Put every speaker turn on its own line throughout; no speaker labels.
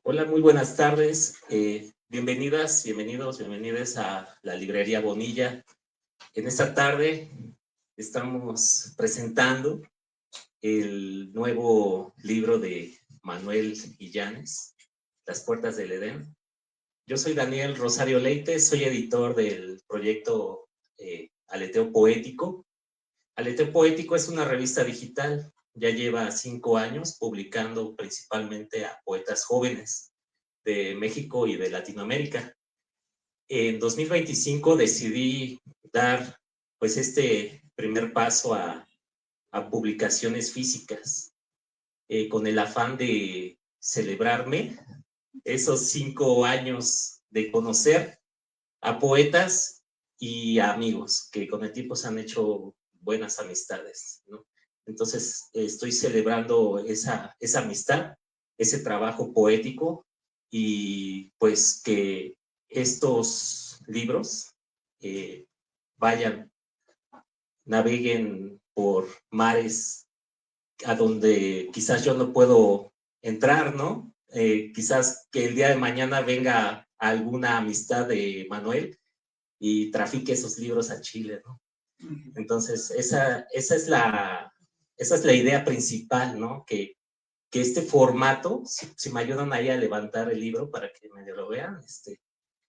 Hola, muy buenas tardes. Bienvenidas, bienvenidos, bienvenidas a la Librería Bonilla. En esta tarde estamos presentando el nuevo libro de Manuel Illanes, Las Puertas del Edén. Yo soy Daniel Rosario Leite, soy editor del proyecto Aleteo Poético. Aleteo Poético es una revista digital. Ya lleva 5 años publicando principalmente a poetas jóvenes de México y de Latinoamérica. En 2025 decidí dar pues este primer paso a publicaciones físicas con el afán de celebrarme esos 5 años de conocer a poetas y a amigos que con el tiempo se han hecho buenas amistades, ¿no? Entonces estoy celebrando esa amistad, ese trabajo poético y pues que estos libros vayan, naveguen por mares a donde quizás yo no puedo entrar, ¿no? Quizás que el día de mañana venga alguna amistad de Manuel y trafique esos libros a Chile, ¿no? Entonces, esa es la idea principal, ¿no? Que este formato, si me ayudan ahí a levantar el libro para que medio lo vean,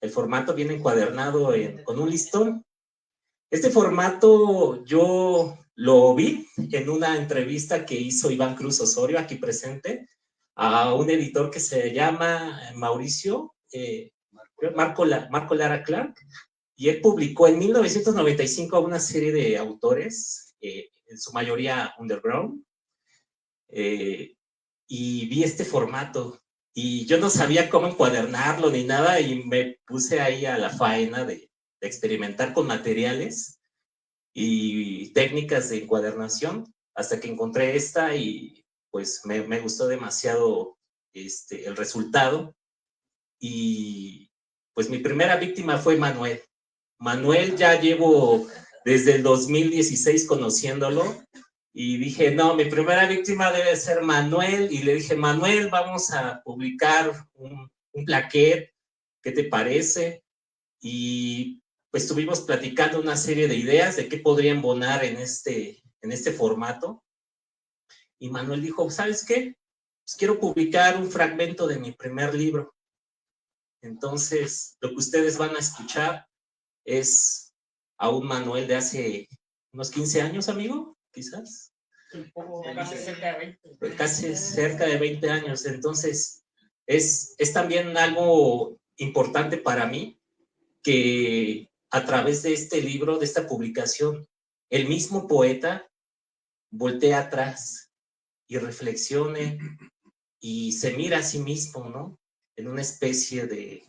el formato viene encuadernado con un listón. Este formato yo lo vi en una entrevista que hizo Iván Cruz Osorio, aquí presente, a un editor que se llama Mauricio, Marco Lara Clark, y él publicó en 1995 una serie de autores, en su mayoría underground, y vi este formato, y yo no sabía cómo encuadernarlo ni nada, y me puse ahí a la faena de experimentar con materiales y técnicas de encuadernación, hasta que encontré esta y pues me gustó demasiado el resultado. Y pues mi primera víctima fue Manuel. Manuel ya llevo desde el 2016 conociéndolo y dije, no, mi primera víctima debe ser Manuel, y le dije, Manuel, vamos a publicar un plaquet, ¿qué te parece? Y pues estuvimos platicando una serie de ideas de qué podría embonar en este formato, y Manuel dijo, ¿sabes qué? Pues quiero publicar un fragmento de mi primer libro. Entonces, lo que ustedes van a escuchar es a un Manuel de hace unos 15 años, amigo, quizás.
Casi cerca de 20.
Casi cerca de 20 años. Entonces, es también algo importante para mí que a través de este libro, de esta publicación, el mismo poeta voltea atrás y reflexione y se mira a sí mismo, ¿no? En una especie de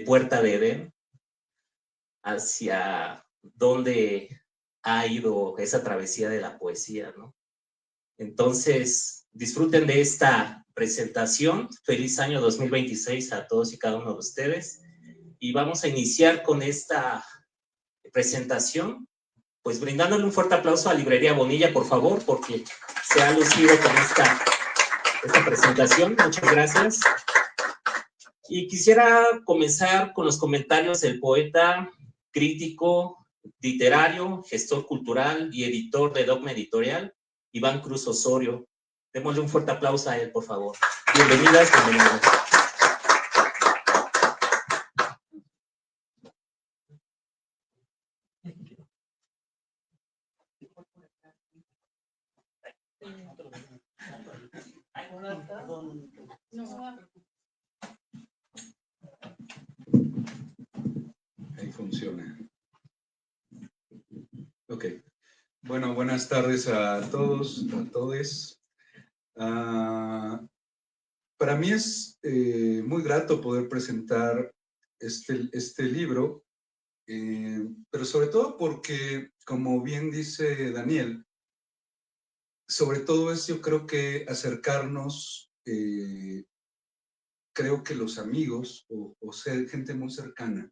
puerta de Edén, hacia dónde ha ido esa travesía de la poesía, ¿no? Entonces, disfruten de esta presentación. Feliz año 2026 a todos y cada uno de ustedes. Y vamos a iniciar con esta presentación, pues brindándole un fuerte aplauso a Librería Bonilla, por favor, porque se ha lucido con esta presentación. Muchas gracias. Y quisiera comenzar con los comentarios del poeta, crítico, literario, gestor cultural y editor de Dogma Editorial, Iván Cruz Osorio. Démosle un fuerte aplauso a él, por favor. Bienvenidas, bienvenidos.
Ahí funciona. Ok. Bueno, buenas tardes a todos, a todes. Para mí es muy grato poder presentar este libro, pero sobre todo porque, como bien dice Daniel, sobre todo es, yo creo que acercarnos, creo que los amigos o ser gente muy cercana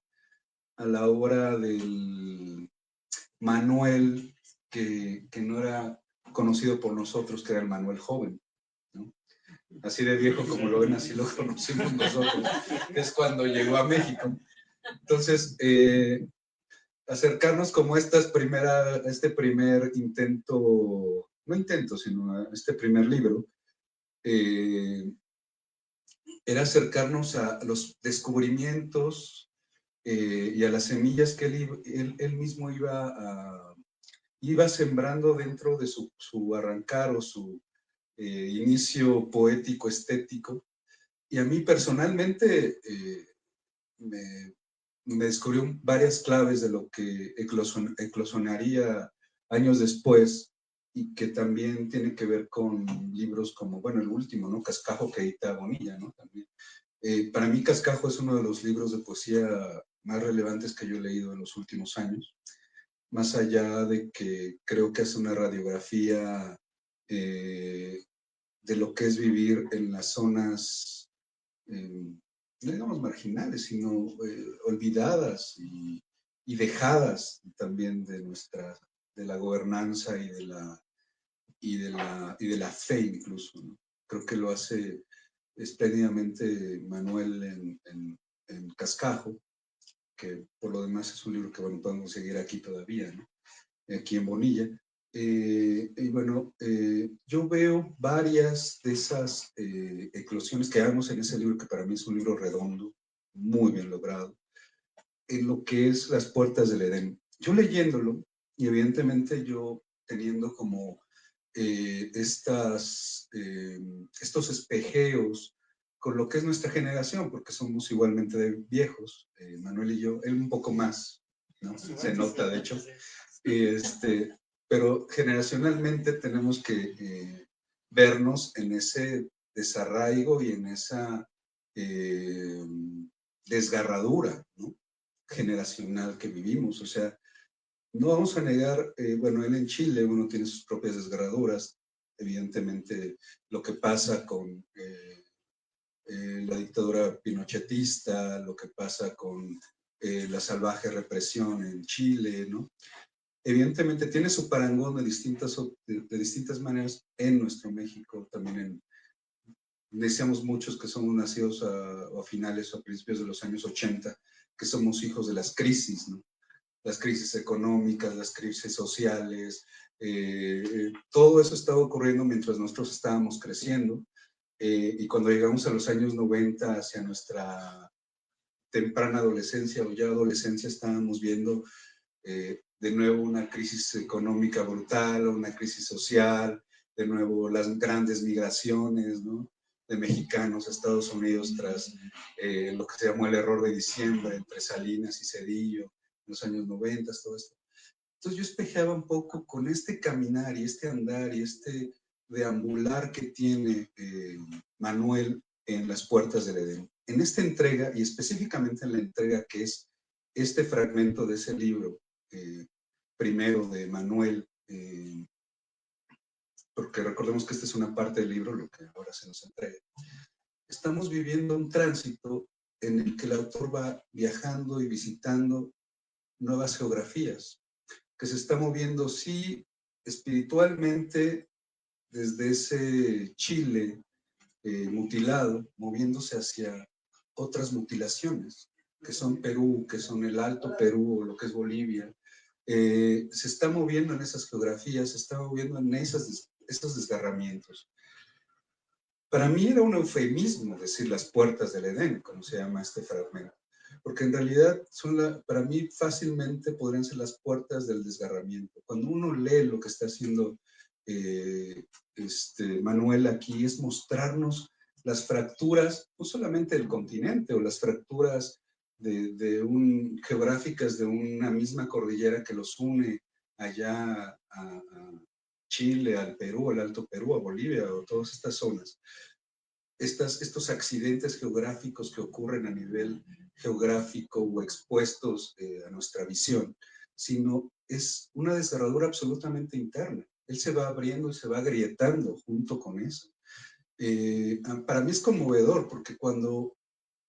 a la obra del Manuel, que no era conocido por nosotros, que era el Manuel joven, ¿no? así de viejo como lo ven, así lo conocimos nosotros, que es cuando llegó a México. Entonces, acercarnos como este primer intento, no intento, sino este primer libro, era acercarnos a los descubrimientos y a las semillas que él mismo iba sembrando dentro de su arrancar o su inicio poético, estético. Y a mí personalmente me descubrió varias claves de lo que eclosionaría años después y que también tiene que ver con libros como, bueno, el último, ¿no? Cascajo, que edita Bonilla, ¿no? También. Para mí Cascajo es uno de los libros de poesía más relevantes que yo he leído en los últimos años, más allá de que creo que hace una radiografía de lo que es vivir en las zonas, no digamos marginales, sino olvidadas y dejadas también de la gobernanza y de la fe incluso, ¿no? Creo que lo hace espléndidamente Manuel en Cascajo, que por lo demás es un libro que, bueno, podemos seguir aquí todavía, ¿no? Aquí en Bonilla. Y bueno, yo veo varias de esas eclosiones que vemos en ese libro, que para mí es un libro redondo, muy bien logrado, en lo que es Las Puertas del Edén. Yo leyéndolo, y evidentemente yo teniendo como estos espejeos con lo que es nuestra generación, porque somos igualmente viejos, Manuel y yo, él un poco más, ¿no? Se nota, de hecho. Pero generacionalmente tenemos que vernos en ese desarraigo y en esa desgarradura, ¿no? Generacional que vivimos. O sea, no vamos a negar, bueno, él en Chile, uno tiene sus propias desgarraduras, evidentemente lo que pasa con la dictadura pinochetista, lo que pasa con la salvaje represión en Chile, ¿no? Evidentemente tiene su parangón de distintas maneras en nuestro México, también decíamos muchos que somos nacidos a finales o a principios de los años 80, que somos hijos de las crisis, ¿no? Las crisis económicas, las crisis sociales, todo eso estaba ocurriendo mientras nosotros estábamos creciendo, y cuando llegamos a los años 90, hacia nuestra temprana adolescencia o ya adolescencia, estábamos viendo de nuevo una crisis económica brutal, una crisis social, de nuevo las grandes migraciones, ¿no? De mexicanos a Estados Unidos tras lo que se llamó el error de diciembre entre Salinas y Zedillo en los años 90, todo esto. Entonces yo espejeaba un poco con este caminar y este andar y este deambular que tiene Manuel en Las Puertas del Edén. En esta entrega, y específicamente en la entrega que es este fragmento de ese libro, primero de Manuel, porque recordemos que esta es una parte del libro, lo que ahora se nos entrega. Estamos viviendo un tránsito en el que el autor va viajando y visitando nuevas geografías, que se está moviendo, sí, espiritualmente desde ese Chile mutilado, moviéndose hacia otras mutilaciones, que son Perú, que son el Alto Perú o lo que es Bolivia. Se está moviendo en esas geografías, se está moviendo en esos desgarramientos. Para mí era un eufemismo decir Las Puertas del Edén, como se llama este fragmento, porque en realidad para mí fácilmente podrían ser las puertas del desgarramiento. Cuando uno lee lo que está haciendo Manuel aquí, es mostrarnos las fracturas, no solamente del continente, o las fracturas geográficas de una misma cordillera que los une allá a Chile, al Perú, al Alto Perú, a Bolivia, o todas estas zonas. Estos accidentes geográficos que ocurren a nivel geográfico o expuestos a nuestra visión, sino es una desgarradura absolutamente interna. Él se va abriendo y se va agrietando junto con eso. Para mí es conmovedor, porque cuando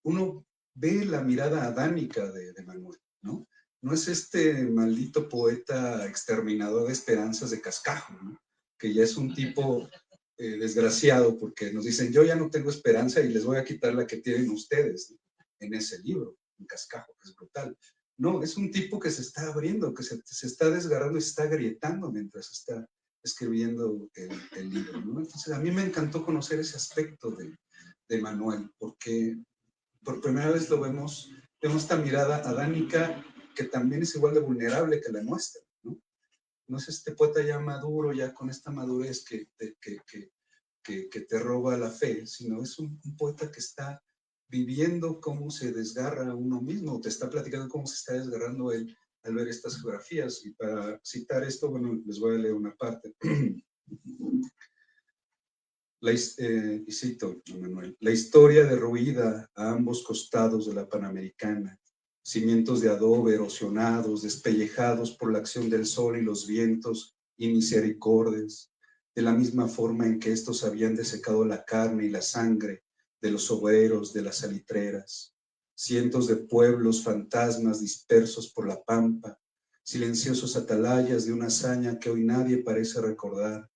uno ve la mirada adánica de Manuel, ¿no? No es este maldito poeta exterminador de esperanzas de Cascajo, ¿no? Que ya es un tipo desgraciado porque nos dicen, yo ya no tengo esperanza y les voy a quitar la que tienen ustedes, ¿no? En ese libro, en Cascajo, que es brutal. No, es un tipo que se está abriendo, que se está desgarrando y se está agrietando mientras está escribiendo el libro, ¿no? Entonces, a mí me encantó conocer ese aspecto de Manuel, porque por primera vez lo vemos esta mirada adánica que también es igual de vulnerable que la nuestra, ¿no? No es este poeta ya maduro, ya con esta madurez que te roba la fe, sino es un poeta que está viviendo cómo se desgarra uno mismo, te está platicando cómo se está desgarrando él al ver estas geografías. Y para citar esto, bueno, les voy a leer una parte. Y cito a Manuel: la historia derruida a ambos costados de la Panamericana, cimientos de adobe erosionados, despellejados por la acción del sol y los vientos y misericordes, de la misma forma en que estos habían desecado la carne y la sangre de los obreros de las salitreras, cientos de pueblos fantasmas dispersos por la pampa, silenciosos atalayas de una hazaña que hoy nadie parece recordar,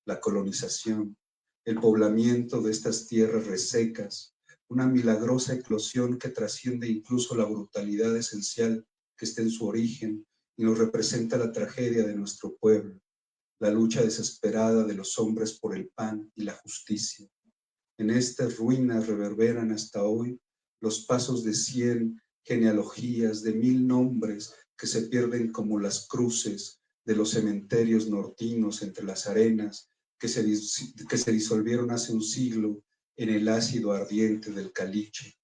la colonización, el poblamiento de estas tierras resecas, una milagrosa eclosión que trasciende incluso la brutalidad esencial que está en su origen y nos representa la tragedia de nuestro pueblo, la lucha desesperada de los hombres por el pan y la justicia. En estas ruinas reverberan hasta hoy los pasos de 100 genealogías, de 1000 nombres que se pierden como las cruces de los cementerios nortinos entre las arenas que se disolvieron hace un siglo en el ácido ardiente del caliche.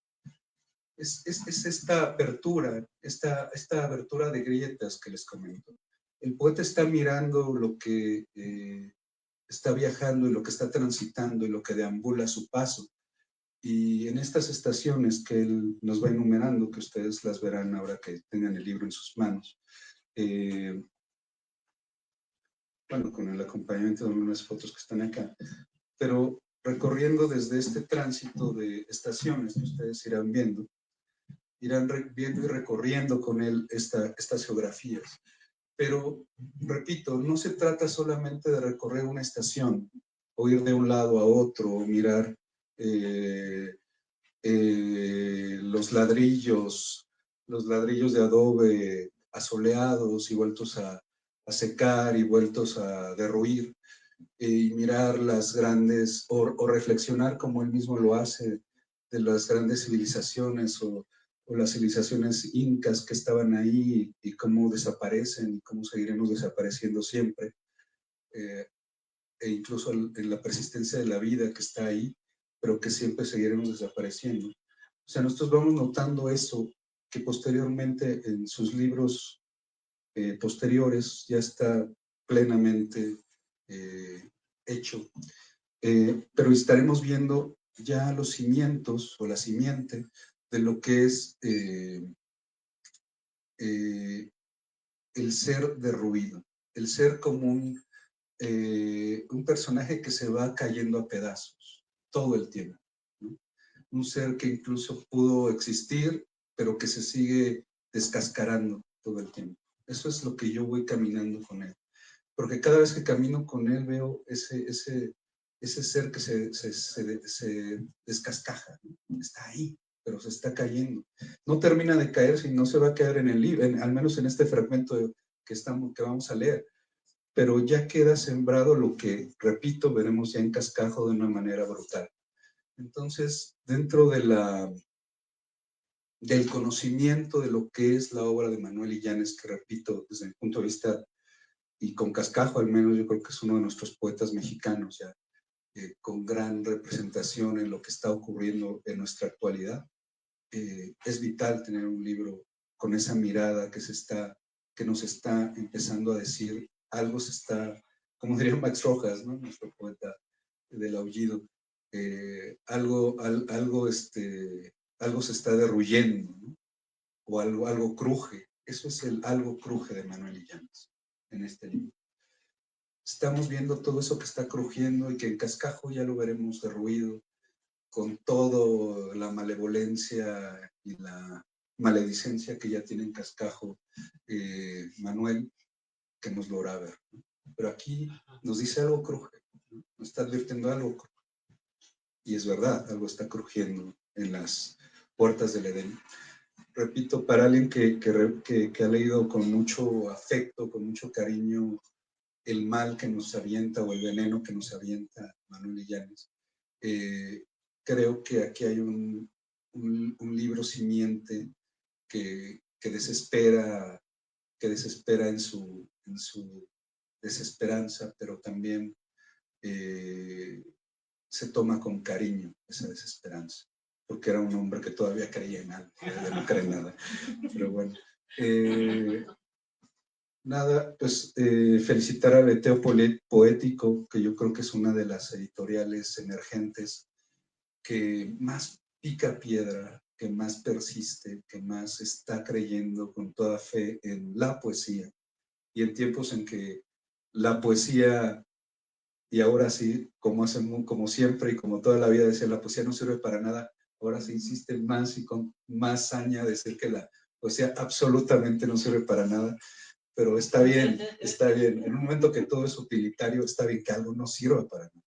Es esta abertura, esta abertura de grietas que les comento. El poeta está mirando lo que está viajando y lo que está transitando y lo que deambula a su paso. Y en estas estaciones que él nos va enumerando, que ustedes las verán ahora que tengan el libro en sus manos, bueno, con el acompañamiento de unas fotos que están acá, pero recorriendo desde este tránsito de estaciones que ustedes irán viendo y recorriendo con él estas geografías. Pero, repito, no se trata solamente de recorrer una estación o ir de un lado a otro o mirar los ladrillos de adobe asoleados y vueltos a secar y vueltos a derruir, y mirar las grandes, o reflexionar como él mismo lo hace, de las grandes civilizaciones o las civilizaciones incas que estaban ahí y cómo desaparecen y cómo seguiremos desapareciendo siempre, e incluso en la persistencia de la vida que está ahí, pero que siempre seguiremos desapareciendo. O sea, nosotros vamos notando eso, que posteriormente en sus libros posteriores ya está plenamente hecho. Pero estaremos viendo ya los cimientos o la simiente de lo que es el ser derruido, el ser como un personaje que se va cayendo a pedazos todo el tiempo, ¿no? Un ser que incluso pudo existir, pero que se sigue descascarando todo el tiempo. Eso es lo que yo voy caminando con él, porque cada vez que camino con él veo ese ser que se descascaja, ¿no? Está ahí, pero se está cayendo. No termina de caer, si no se va a caer en el libro, al menos en este fragmento que vamos a leer, pero ya queda sembrado lo que, repito, veremos ya en Cascajo de una manera brutal. Entonces, dentro del conocimiento de lo que es la obra de Manuel Illanes, que repito, desde mi punto de vista, y con Cascajo al menos, yo creo que es uno de nuestros poetas mexicanos ya, con gran representación en lo que está ocurriendo en nuestra actualidad. Es vital tener un libro con esa mirada que nos está empezando a decir algo se está, como diría Max Rojas, ¿no? Nuestro poeta del aullido, algo se está derruyendo, ¿no? O algo cruje. Eso es el algo cruje de Manuel Illanes en este libro. Estamos viendo todo eso que está crujiendo y que en Cascajo ya lo veremos derruido, con toda la malevolencia y la maledicencia que ya tiene en Cascajo Manuel, que nos lo hará ver, ¿no? Pero aquí nos dice algo cruje, ¿no? Nos está advirtiendo algo. Y es verdad, algo está crujiendo en las puertas del Edén. Repito, para alguien que ha leído con mucho afecto, con mucho cariño, el mal que nos avienta o el veneno que nos avienta Manuel Illanes, creo que aquí hay un libro simiente que desespera en su desesperanza, pero también se toma con cariño esa desesperanza, porque era un hombre que todavía creía en algo, ya no cree en nada. Pero bueno, nada, pues felicitar al Aleteo Poético, que yo creo que es una de las editoriales emergentes que más pica piedra, que más persiste, que más está creyendo con toda fe en la poesía. Y en tiempos en que la poesía, y ahora sí, como siempre y como toda la vida decía, la poesía no sirve para nada, ahora se insiste más y con más saña decir que la poesía absolutamente no sirve para nada, pero está bien, está bien. En un momento que todo es utilitario, está bien que algo no sirva para nada.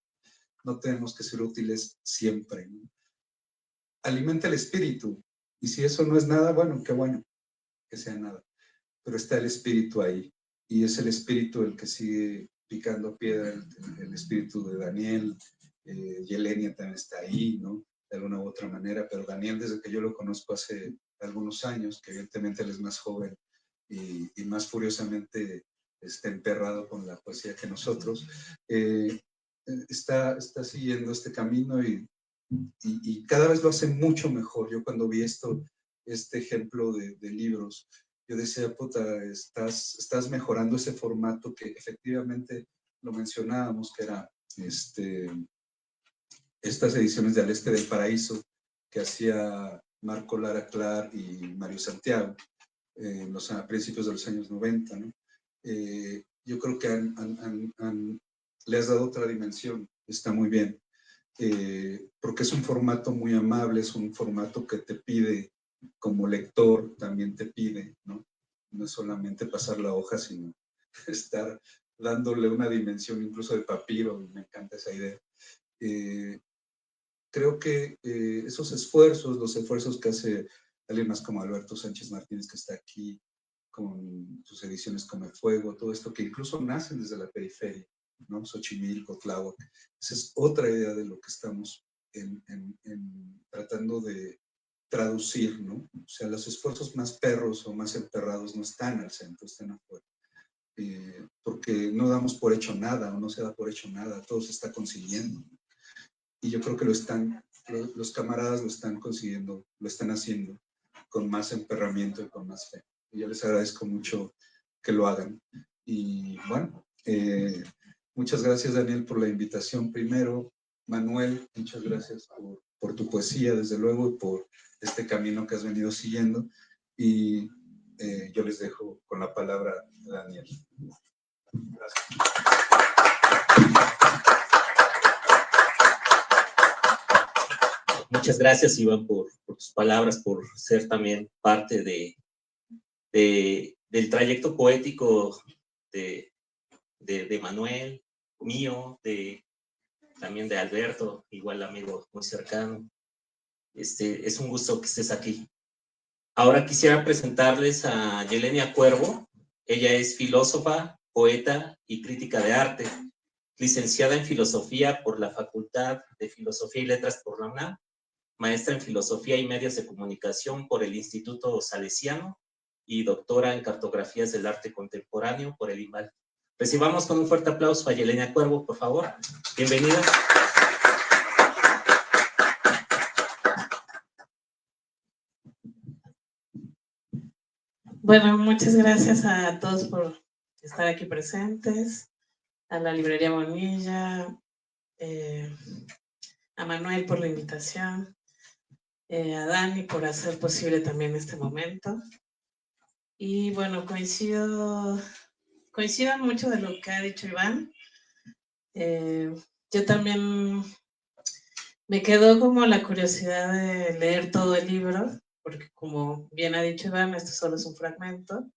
No tenemos que ser útiles siempre, ¿no? Alimenta el espíritu, y si eso no es nada, bueno, qué bueno que sea nada, pero está el espíritu ahí, y es el espíritu el que sigue picando piedra, el espíritu de Daniel. Yelenia también está ahí, ¿no? De alguna u otra manera, pero Daniel, desde que yo lo conozco hace algunos años, que evidentemente él es más joven y más furiosamente está emperrado con la poesía que nosotros, está siguiendo este camino y cada vez lo hace mucho mejor. Yo cuando vi este ejemplo de libros, yo decía, puta, estás mejorando ese formato que efectivamente lo mencionábamos, que era estas ediciones de Al Este del Paraíso que hacía Marco Lara Clar y Mario Santiago a principios de los años 90, ¿no? Yo creo que le has dado otra dimensión, está muy bien. Porque es un formato muy amable, es un formato que te pide, como lector, también te pide, ¿no? No es solamente pasar la hoja, sino estar dándole una dimensión incluso de papiro, me encanta esa idea. Creo que esos esfuerzos, los esfuerzos que hace alguien más como Alberto Sánchez Martínez, que está aquí con sus ediciones Come Fuego, todo esto que incluso nacen desde la periferia, ¿no? Xochimilco, Tláhuac. Esa es otra idea de lo que estamos tratando de traducir, ¿no? O sea, los esfuerzos más perros o más emperrados no están al centro, están afuera. Porque no damos por hecho nada o no se da por hecho nada, todo se está consiguiendo. Y yo creo que los camaradas lo están consiguiendo, lo están haciendo con más emperramiento y con más fe. Y yo les agradezco mucho que lo hagan. Y bueno, muchas gracias, Daniel, por la invitación primero. Manuel, muchas gracias por tu poesía, desde luego, y por este camino que has venido siguiendo. Y yo les dejo con la palabra a Daniel. Gracias.
Muchas gracias, Iván, por tus palabras, por ser también parte del trayecto poético de Manuel, mío, también de Alberto, igual amigo muy cercano. Es un gusto que estés aquí. Ahora quisiera presentarles a Yelenia Cuervo. Ella es filósofa, poeta y crítica de arte, licenciada en Filosofía por la Facultad de Filosofía y Letras por la UNAM, maestra en Filosofía y Medios de Comunicación por el Instituto Salesiano y doctora en Cartografías del Arte Contemporáneo por el IMBAL. Recibamos con un fuerte aplauso a Yelenia Cuervo, por favor. Bienvenida.
Bueno, muchas gracias a todos por estar aquí presentes, a la Librería Bonilla, a Manuel por la invitación, a Dani por hacer posible también este momento. Y bueno, coincido mucho de lo que ha dicho Iván. Yo también me quedó como la curiosidad de leer todo el libro, porque como bien ha dicho Iván, esto solo es un fragmento.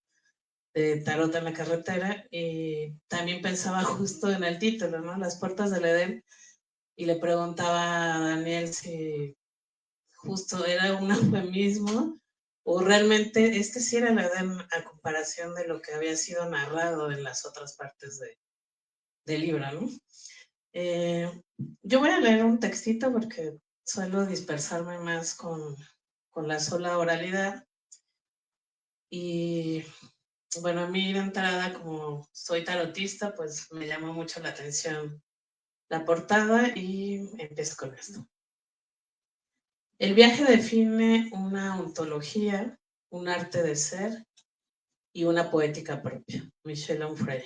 de Tarot en la carretera, y también pensaba justo en el título, ¿no? Las puertas del Edén, y le preguntaba a Daniel si justo era un eufemismo o realmente este sí era el Edén a comparación de lo que había sido narrado en las otras partes del libro, ¿no? Yo voy a leer un textito porque suelo dispersarme más con la sola oralidad. Y bueno, a mí de entrada, como soy tarotista, pues me llamó mucho la atención la portada y empiezo con esto. El viaje define una ontología, un arte de ser y una poética propia. Michel Onfray.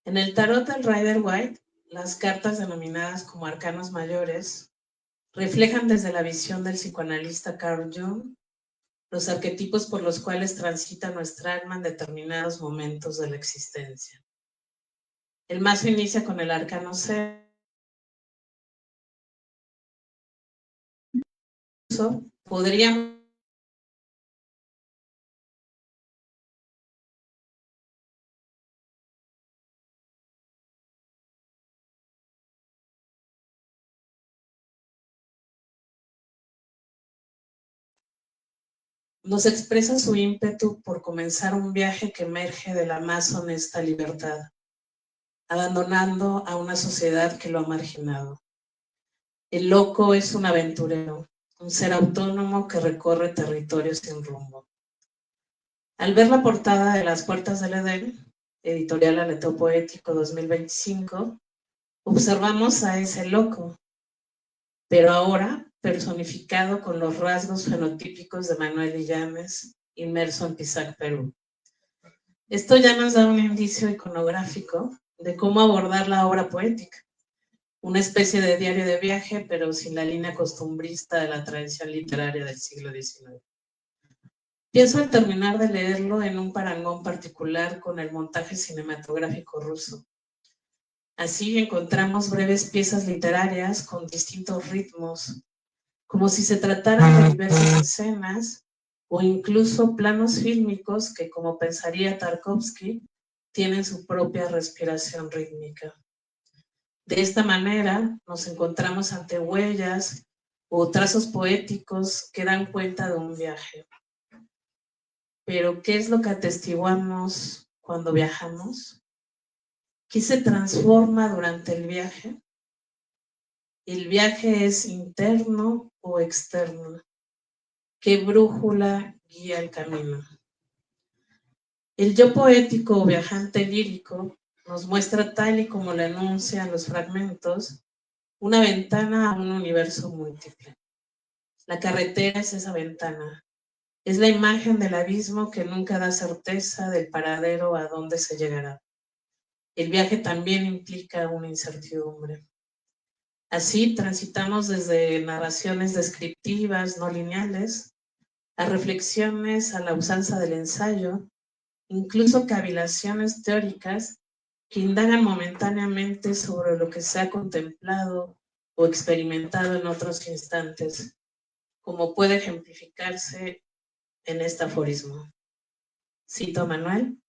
En el tarot del Rider-Waite, las cartas denominadas como arcanos mayores reflejan desde la visión del psicoanalista Carl Jung los arquetipos por los cuales transita nuestra alma en determinados momentos de la existencia. El mazo inicia con el arcano 0. Podríamos nos expresa su ímpetu por comenzar un viaje que emerge de la más honesta libertad, abandonando a una sociedad que lo ha marginado. El loco es un aventurero, un ser autónomo que recorre territorios sin rumbo. Al ver la portada de Las Puertas del Edén, editorial Aleteo Poético 2025, observamos a ese loco, pero ahora personificado con los rasgos fenotípicos de Manuel Illanes, inmerso en Pisac, Perú. Esto ya nos da un indicio iconográfico de cómo abordar la obra poética, una especie de diario de viaje, pero sin la línea costumbrista de la tradición literaria del siglo XIX. Pienso al terminar de leerlo en un parangón particular con el montaje cinematográfico ruso. Así encontramos breves piezas literarias con distintos ritmos, como si se tratara de diversas escenas o incluso planos fílmicos que, como pensaría Tarkovsky, tienen su propia respiración rítmica. De esta manera nos encontramos ante huellas o trazos poéticos que dan cuenta de un viaje. Pero, ¿qué es lo que atestiguamos cuando viajamos? ¿Qué se transforma durante el viaje? ¿El viaje es interno o externo? ¿Qué brújula guía el camino? El yo poético o viajante lírico nos muestra, tal y como lo enuncian los fragmentos, una ventana a un universo múltiple. La carretera es esa ventana. Es la imagen del abismo que nunca da certeza del paradero a donde se llegará. El viaje también implica una incertidumbre. Así transitamos desde narraciones descriptivas, no lineales, a reflexiones a la usanza del ensayo, incluso cavilaciones teóricas que indagan momentáneamente sobre lo que se ha contemplado o experimentado en otros instantes, como puede ejemplificarse en este aforismo. Cito a Manuel: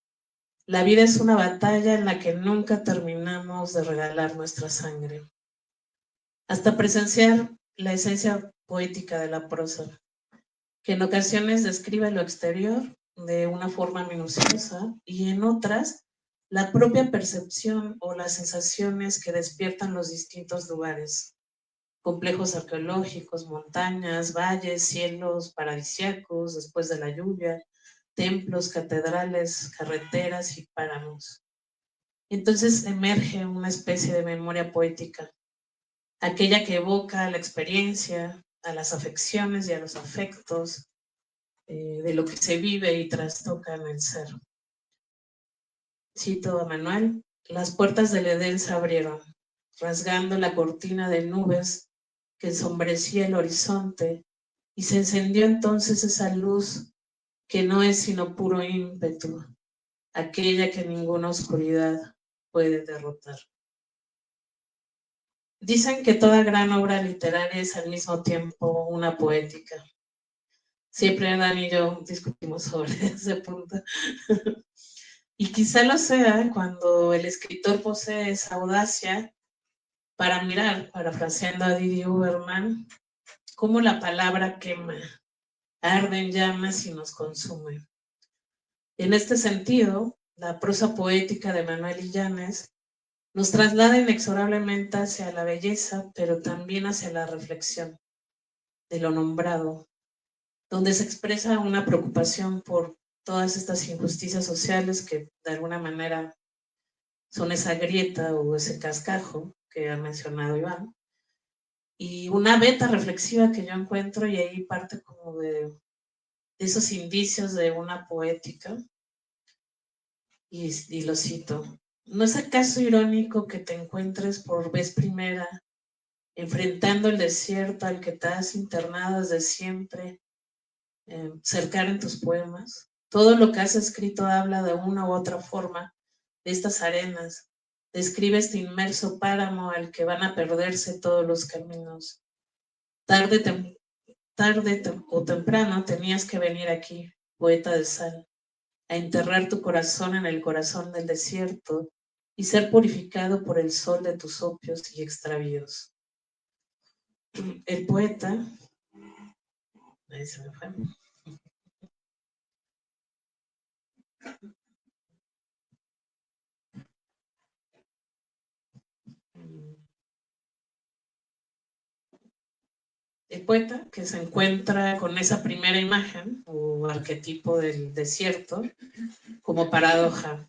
la vida es una batalla en la que nunca terminamos de regalar nuestra sangre. Hasta presenciar la esencia poética de la prosa, que en ocasiones describe lo exterior de una forma minuciosa y en otras la propia percepción o las sensaciones que despiertan los distintos lugares, complejos arqueológicos, montañas, valles, cielos paradisíacos después de la lluvia, templos, catedrales, carreteras y páramos. Entonces emerge una especie de memoria poética, aquella que evoca la experiencia, a las afecciones y a los afectos, de lo que se vive y trastoca en el ser. Cito a Manuel: las puertas del Edén se abrieron, rasgando la cortina de nubes que ensombrecía el horizonte, y se encendió entonces esa luz que no es sino puro ímpetu, aquella que ninguna oscuridad puede derrotar. Dicen que toda gran obra literaria es al mismo tiempo una poética. Siempre Dani y yo discutimos sobre ese punto. Y quizá lo sea cuando el escritor posee esa audacia para mirar, parafraseando a Didi Uberman, cómo la palabra quema, arde en llamas y nos consume. En este sentido, la prosa poética de Manuel Illanes nos traslada inexorablemente hacia la belleza, pero también hacia la reflexión de lo nombrado, donde se expresa una preocupación por todas estas injusticias sociales que de alguna manera son esa grieta o ese cascajo que ha mencionado Iván, y una beta reflexiva que yo encuentro, y ahí parte como de esos indicios de una poética, y lo cito: ¿no es acaso irónico que te encuentres por vez primera enfrentando el desierto al que te has internado desde siempre, cercar en tus poemas? Todo lo que has escrito habla de una u otra forma de estas arenas, describe este inmerso páramo al que van a perderse todos los caminos. Tarde o temprano tenías que venir aquí, poeta de sal, a enterrar tu corazón en el corazón del desierto y ser purificado por el sol de tus opios y extravíos. El poeta, ahí se me fue. El poeta que se encuentra con esa primera imagen o arquetipo del desierto como paradoja,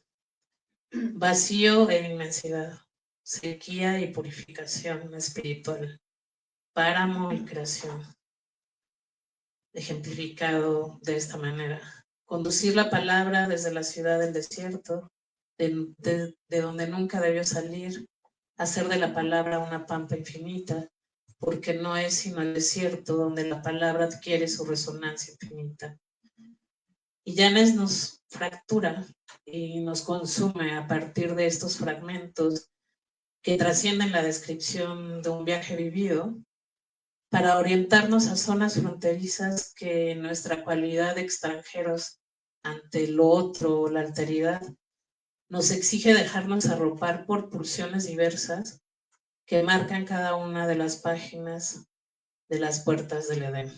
vacío e inmensidad, sequía y purificación espiritual, páramo y creación, ejemplificado de esta manera. Conducir la palabra desde la ciudad del desierto, de donde nunca debió salir, hacer de la palabra una pampa infinita, porque no es sino el desierto donde la palabra adquiere su resonancia infinita. Y Illanes nos fractura y nos consume a partir de estos fragmentos que trascienden la descripción de un viaje vivido para orientarnos a zonas fronterizas que en nuestra cualidad de extranjeros ante lo otro o la alteridad nos exige dejarnos arropar por pulsiones diversas que marcan cada una de las páginas de las puertas del Edén.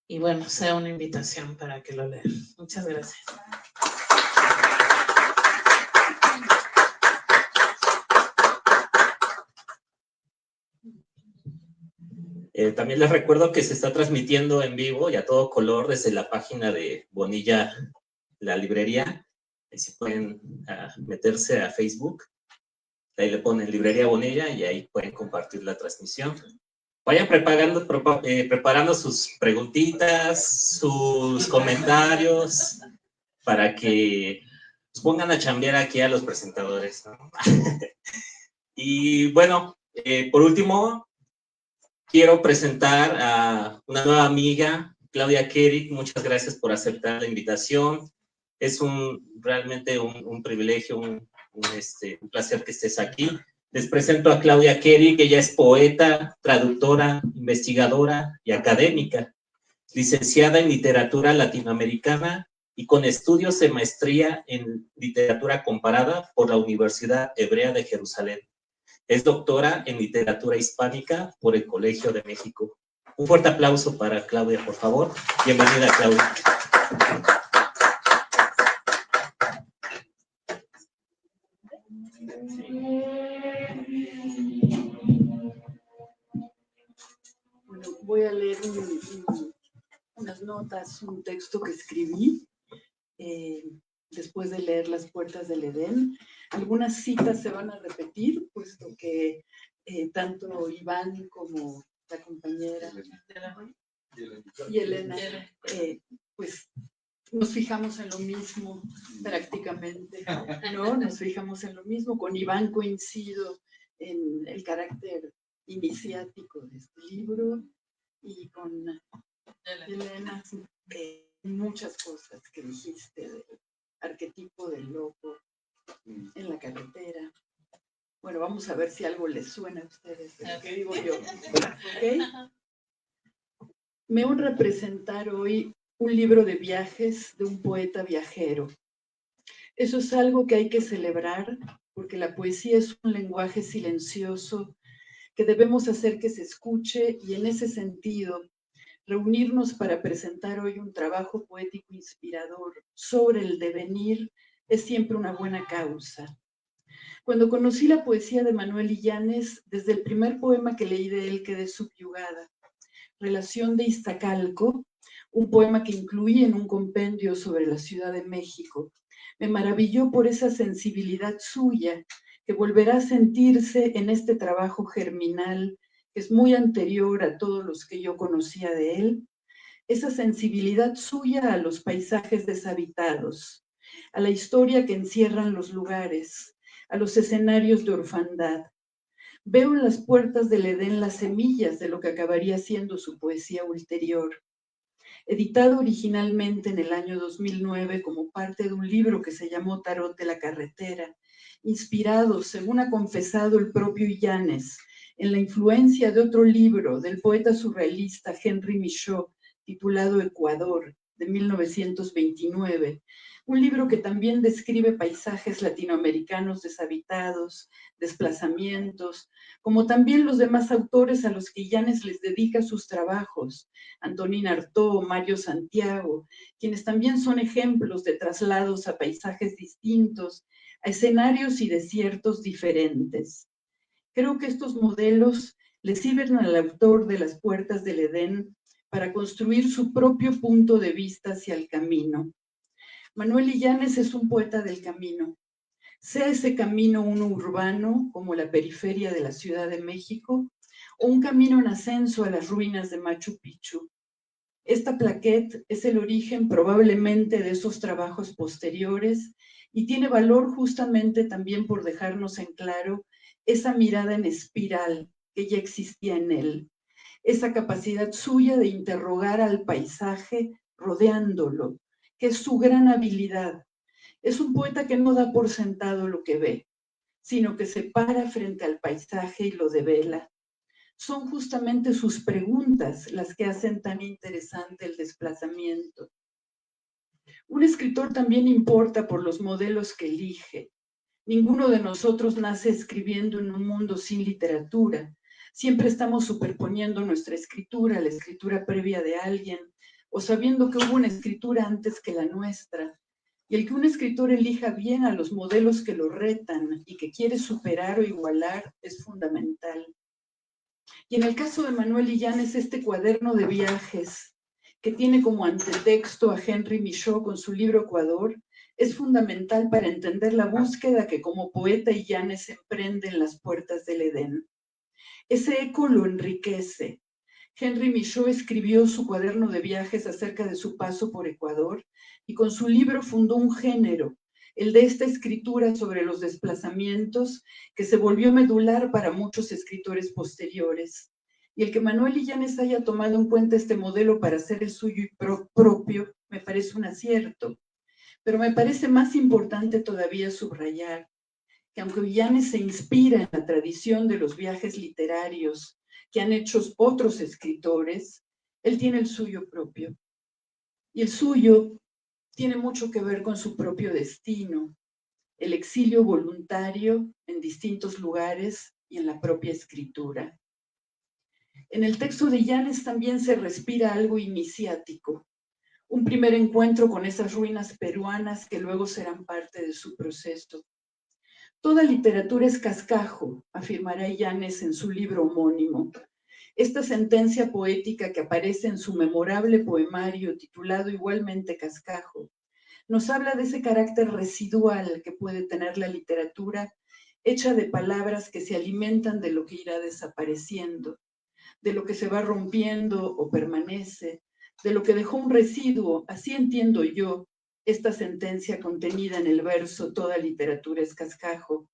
Y bueno, sea una invitación para que lo lean. Muchas gracias.
También les recuerdo que se está transmitiendo en vivo y a todo color desde la página de Bonilla, la librería. Si pueden meterse a Facebook, ahí le ponen Librería Bonilla y ahí pueden compartir la transmisión. Vayan preparando sus preguntitas, sus comentarios, para que nos pongan a chambear aquí a los presentadores, ¿no? Y bueno, por último, quiero presentar a una nueva amiga, Claudia Kerig. Muchas gracias por aceptar la invitación. Es realmente un privilegio, un placer que estés aquí. Les presento a Claudia Kerig. Ella es poeta, traductora, investigadora y académica, licenciada en literatura latinoamericana y con estudios de maestría en literatura comparada por la Universidad Hebrea de Jerusalén. Es doctora en literatura hispánica por el Colegio de México. Un fuerte aplauso para Claudia, por favor. Bienvenida, Claudia.
Bueno, voy a leer unas notas, un texto que escribí después de leer Las puertas del Edén. Algunas citas se van a repetir, puesto que tanto Iván como la compañera y Elena, pues nos fijamos en lo mismo prácticamente, ¿no? Nos fijamos en lo mismo. Con Iván coincido en el carácter iniciático de este libro y con Elena muchas cosas que dijiste del arquetipo del loco en la carretera. Bueno, vamos a ver si algo les suena a ustedes de lo que digo yo. ¿Ok? Me honra presentar hoy un libro de viajes de un poeta viajero. Eso es algo que hay que celebrar, porque la poesía es un lenguaje silencioso que debemos hacer que se escuche, y en ese sentido, reunirnos para presentar hoy un trabajo poético inspirador sobre el devenir es siempre una buena causa. Cuando conocí la poesía de Manuel Illanes, desde el primer poema que leí de él quedé subyugada. Relación de Iztacalco, un poema que incluí en un compendio sobre la Ciudad de México. Me maravilló por esa sensibilidad suya que volverá a sentirse en este trabajo germinal, que es muy anterior a todos los que yo conocía de él. Esa sensibilidad suya a los paisajes deshabitados, a la historia que encierran los lugares, a los escenarios de orfandad. Veo en las puertas del Edén las semillas de lo que acabaría siendo su poesía ulterior. Editado originalmente en el año 2009 como parte de un libro que se llamó Tarot de la Carretera, inspirado, según ha confesado el propio Illanes, en la influencia de otro libro del poeta surrealista Henry Michaud, titulado Ecuador, de 1929, un libro que también describe paisajes latinoamericanos deshabitados, desplazamientos, como también los demás autores a los que Illanes les dedica sus trabajos, Antonín Artaud, Mario Santiago, quienes también son ejemplos de traslados a paisajes distintos, a escenarios y desiertos diferentes. Creo que estos modelos le sirven al autor de Las Puertas del Edén para construir su propio punto de vista hacia el camino. Manuel Illanes es un poeta del camino, sea ese camino uno urbano, como la periferia de la Ciudad de México, o un camino en ascenso a las ruinas de Machu Picchu. Esta plaquette es el origen probablemente de esos trabajos posteriores y tiene valor justamente también por dejarnos en claro esa mirada en espiral que ya existía en él, esa capacidad suya de interrogar al paisaje rodeándolo, que es su gran habilidad. Es un poeta que no da por sentado lo que ve, sino que se para frente al paisaje y lo devela. Son justamente sus preguntas las que hacen tan interesante el desplazamiento. Un escritor también importa por los modelos que elige. Ninguno de nosotros nace escribiendo en un mundo sin literatura. Siempre estamos superponiendo nuestra escritura a la escritura previa de alguien, o sabiendo que hubo una escritura antes que la nuestra. Y el que un escritor elija bien a los modelos que lo retan y que quiere superar o igualar es fundamental. Y en el caso de Manuel Illanes, este cuaderno de viajes, que tiene como antetexto a Henry Michaud con su libro Ecuador, es fundamental para entender la búsqueda que como poeta Illanes emprende en Las Puertas del Edén. Ese eco lo enriquece. Henry Michaud escribió su cuaderno de viajes acerca de su paso por Ecuador y con su libro fundó un género, el de esta escritura sobre los desplazamientos, que se volvió medular para muchos escritores posteriores. Y el que Manuel Illanes haya tomado en cuenta este modelo para hacer el suyo y propio, me parece un acierto. Pero me parece más importante todavía subrayar que aunque Illanes se inspira en la tradición de los viajes literarios que han hecho otros escritores, él tiene el suyo propio. Y el suyo tiene mucho que ver con su propio destino, el exilio voluntario en distintos lugares y en la propia escritura. En el texto de Illanes también se respira algo iniciático, un primer encuentro con esas ruinas peruanas que luego serán parte de su proceso. Toda literatura es cascajo, afirmará Illanes en su libro homónimo. Esta sentencia poética que aparece en su memorable poemario titulado igualmente Cascajo, nos habla de ese carácter residual que puede tener la literatura, hecha de palabras que se alimentan de lo que irá desapareciendo, de lo que se va rompiendo o permanece, de lo que dejó un residuo. Así entiendo yo esta sentencia contenida en el verso Toda literatura es cascajo.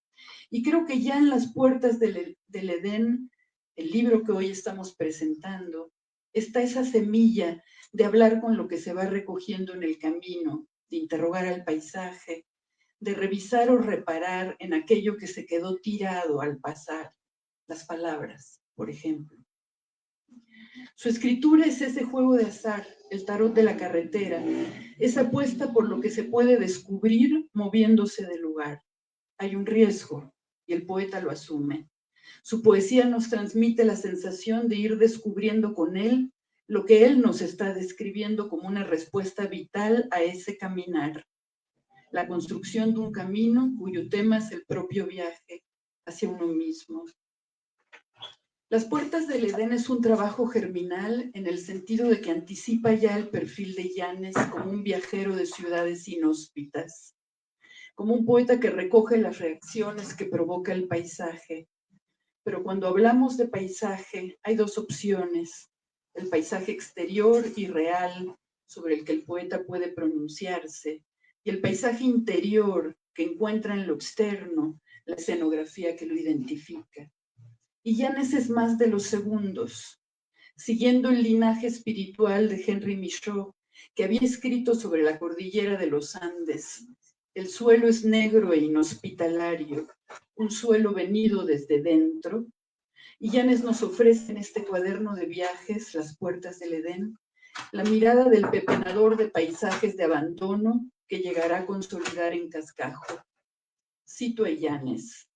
Y creo que ya en Las Puertas del Edén, el libro que hoy estamos presentando, está esa semilla de hablar con lo que se va recogiendo en el camino, de interrogar al paisaje, de revisar o reparar en aquello que se quedó tirado al pasar, las palabras, por ejemplo. Su escritura es ese juego de azar, el tarot de la carretera, esa apuesta por lo que se puede descubrir moviéndose del lugar. Hay un riesgo y el poeta lo asume. Su poesía nos transmite la sensación de ir descubriendo con él lo que él nos está describiendo como una respuesta vital a ese caminar. La construcción de un camino cuyo tema es el propio viaje hacia uno mismo. Las puertas del Edén es un trabajo germinal en el sentido de que anticipa ya el perfil de Yanes como un viajero de ciudades inhóspitas, como un poeta que recoge las reacciones que provoca el paisaje. Pero cuando hablamos de paisaje, hay dos opciones: el paisaje exterior y real, sobre el que el poeta puede pronunciarse, y el paisaje interior, que encuentra en lo externo la escenografía que lo identifica. Y Yanes es más de los segundos. Siguiendo el linaje espiritual de Henri Michaud, que había escrito sobre la cordillera de los Andes, el suelo es negro e inhospitalario, un suelo venido desde dentro, y Yanes nos ofrece en este cuaderno de viajes, Las puertas del Edén, la mirada del pepenador de paisajes de abandono que llegará a consolidar en Cascajo. Cito a Yanes: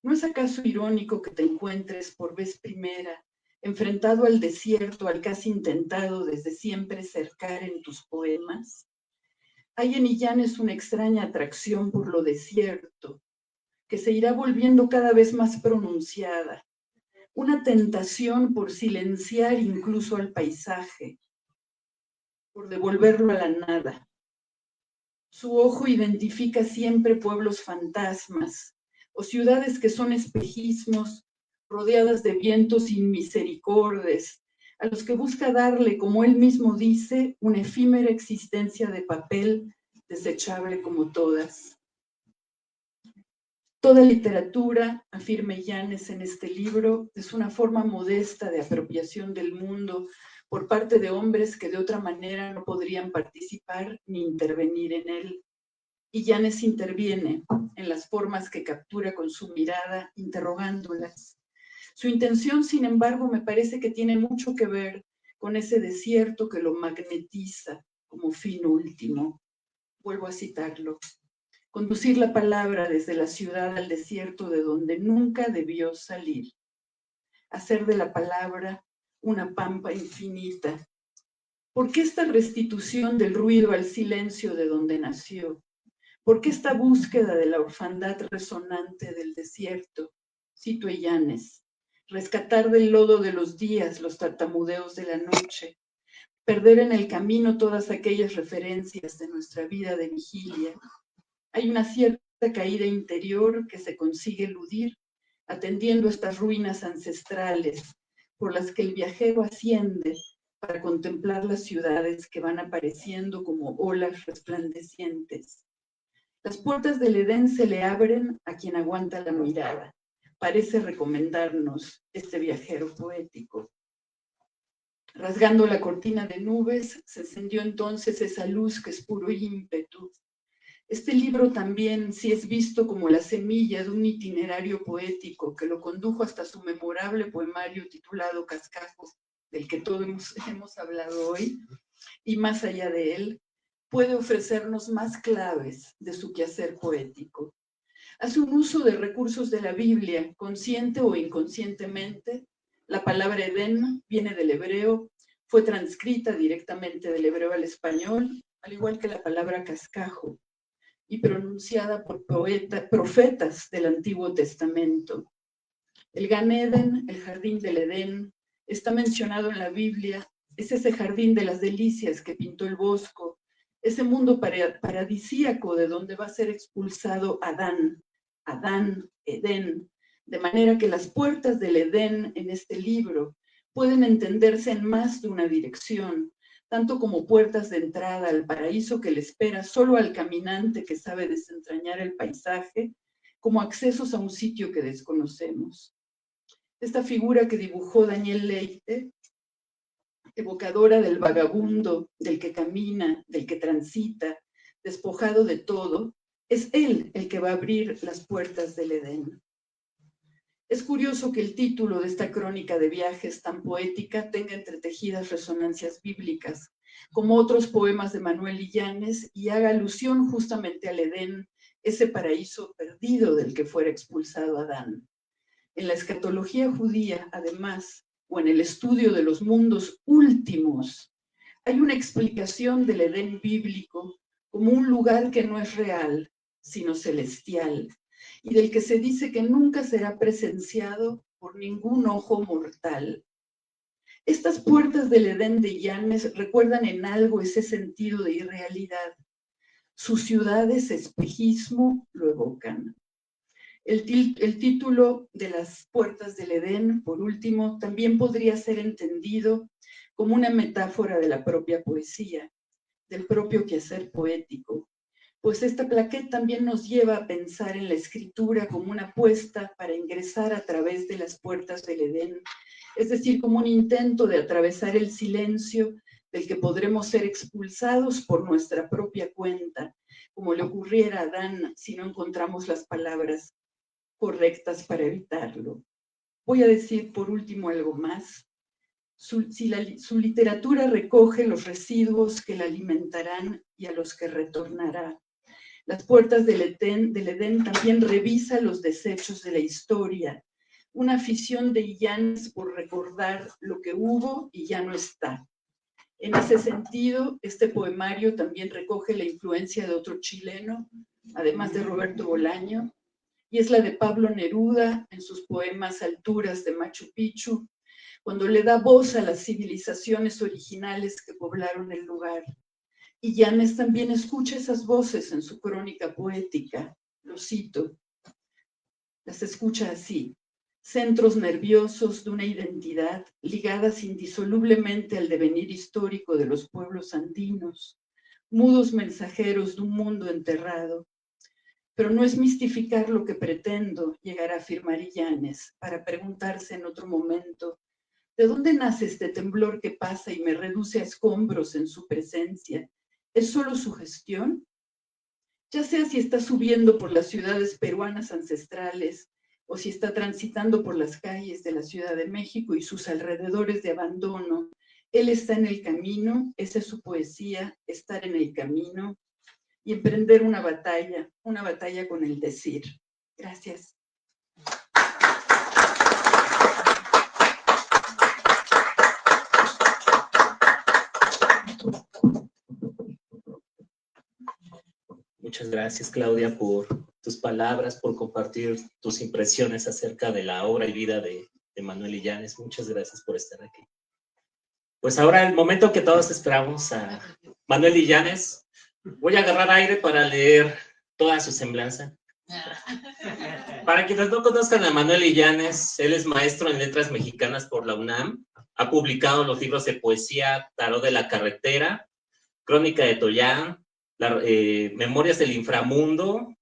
¿no es acaso irónico que te encuentres por vez primera enfrentado al desierto al que has intentado desde siempre cercar en tus poemas? Hay en Yanes una extraña atracción por lo desierto, que se irá volviendo cada vez más pronunciada, una tentación por silenciar incluso al paisaje, por devolverlo a la nada. Su ojo identifica siempre pueblos fantasmas o ciudades que son espejismos rodeadas de vientos inmisericordes, a los que busca darle, como él mismo dice, una efímera existencia de papel desechable como todas. Toda literatura, afirma Yanes en este libro, es una forma modesta de apropiación del mundo por parte de hombres que de otra manera no podrían participar ni intervenir en él. Y Yanes interviene en las formas que captura con su mirada, interrogándolas. Su intención, sin embargo, me parece que tiene mucho que ver con ese desierto que lo magnetiza como fin último. Vuelvo a citarlo: conducir la palabra desde la ciudad al desierto de donde nunca debió salir. Hacer de la palabra una pampa infinita. ¿Por qué esta restitución del ruido al silencio de donde nació? ¿Por qué esta búsqueda de la orfandad resonante del desierto? Cito a Yanes: rescatar del lodo de los días los tartamudeos de la noche, perder en el camino todas aquellas referencias de nuestra vida de vigilia. Hay una cierta caída interior que se consigue eludir atendiendo estas ruinas ancestrales por las que el viajero asciende para contemplar las ciudades que van apareciendo como olas resplandecientes. Las puertas del Edén se le abren a quien aguanta la mirada. Parece recomendarnos este viajero poético. Rasgando la cortina de nubes, se encendió entonces esa luz que es puro ímpetu. Este libro también, si es visto como la semilla de un itinerario poético que lo condujo hasta su memorable poemario titulado Cascajo, del que todos hemos hablado hoy, y más allá de él, puede ofrecernos más claves de su quehacer poético. Hace un uso de recursos de la Biblia, consciente o inconscientemente. La palabra Edén viene del hebreo, fue transcrita directamente del hebreo al español, al igual que la palabra cascajo, y pronunciada por profetas del Antiguo Testamento. El Gan Eden, el jardín del Edén, está mencionado en la Biblia. Es ese jardín de las delicias que pintó el Bosco, ese mundo paradisíaco de donde va a ser expulsado Adán, Edén, de manera que las puertas del Edén en este libro pueden entenderse en más de una dirección, tanto como puertas de entrada al paraíso que le espera solo al caminante que sabe desentrañar el paisaje, como accesos a un sitio que desconocemos. Esta figura que dibujó Daniel Leite, evocadora del vagabundo, del que camina, del que transita, despojado de todo, es él el que va a abrir las puertas del Edén. Es curioso que el título de esta crónica de viajes tan poética tenga entretejidas resonancias bíblicas, como otros poemas de Manuel Illanes, y haga alusión justamente al Edén, ese paraíso perdido del que fuera expulsado Adán. En la escatología judía, además, o en el estudio de los mundos últimos, hay una explicación del Edén bíblico como un lugar que no es real, sino celestial, y del que se dice que nunca será presenciado por ningún ojo mortal. Estas puertas del Edén de Illanes recuerdan en algo ese sentido de irrealidad. Sus ciudades espejismo lo evocan. El título de las puertas del Edén, por último, también podría ser entendido como una metáfora de la propia poesía, del propio quehacer poético, pues esta plaqueta también nos lleva a pensar en la escritura como una apuesta para ingresar a través de las puertas del Edén, es decir, como un intento de atravesar el silencio del que podremos ser expulsados por nuestra propia cuenta, como le ocurriera a Adán si no encontramos las palabras correctas para evitarlo. Voy a decir por último algo más. Su literatura recoge los residuos que la alimentarán y a los que retornará. Las puertas del Edén también revisa los desechos de la historia, una afición de Illanes por recordar lo que hubo y ya no está. En ese sentido, este poemario también recoge la influencia de otro chileno, además de Roberto Bolaño, y es la de Pablo Neruda en sus poemas Alturas de Machu Picchu, cuando le da voz a las civilizaciones originales que poblaron el lugar. Illanes también escucha esas voces en su crónica poética, lo cito, las escucha así: centros nerviosos de una identidad ligadas indisolublemente al devenir histórico de los pueblos andinos, mudos mensajeros de un mundo enterrado. Pero no es mistificar lo que pretendo llegar a afirmar Illanes, para preguntarse en otro momento, ¿de dónde nace este temblor que pasa y me reduce a escombros en su presencia? ¿Es solo su gestión? Ya sea si está subiendo por las ciudades peruanas ancestrales o si está transitando por las calles de la Ciudad de México y sus alrededores de abandono, él está en el camino, esa es su poesía, estar en el camino y emprender una batalla con el decir. Gracias.
Muchas gracias, Claudia, por tus palabras, por compartir tus impresiones acerca de la obra y vida de Manuel Illanes. Muchas gracias por estar aquí. Pues ahora el momento que todos esperamos a Manuel Illanes. Voy a agarrar aire para leer toda su semblanza. Para quienes no conozcan a Manuel Illanes, él es maestro en letras mexicanas por la UNAM. Ha publicado los libros de poesía Tarot de la Carretera, Crónica de Toyán, Memorias del Inframundo,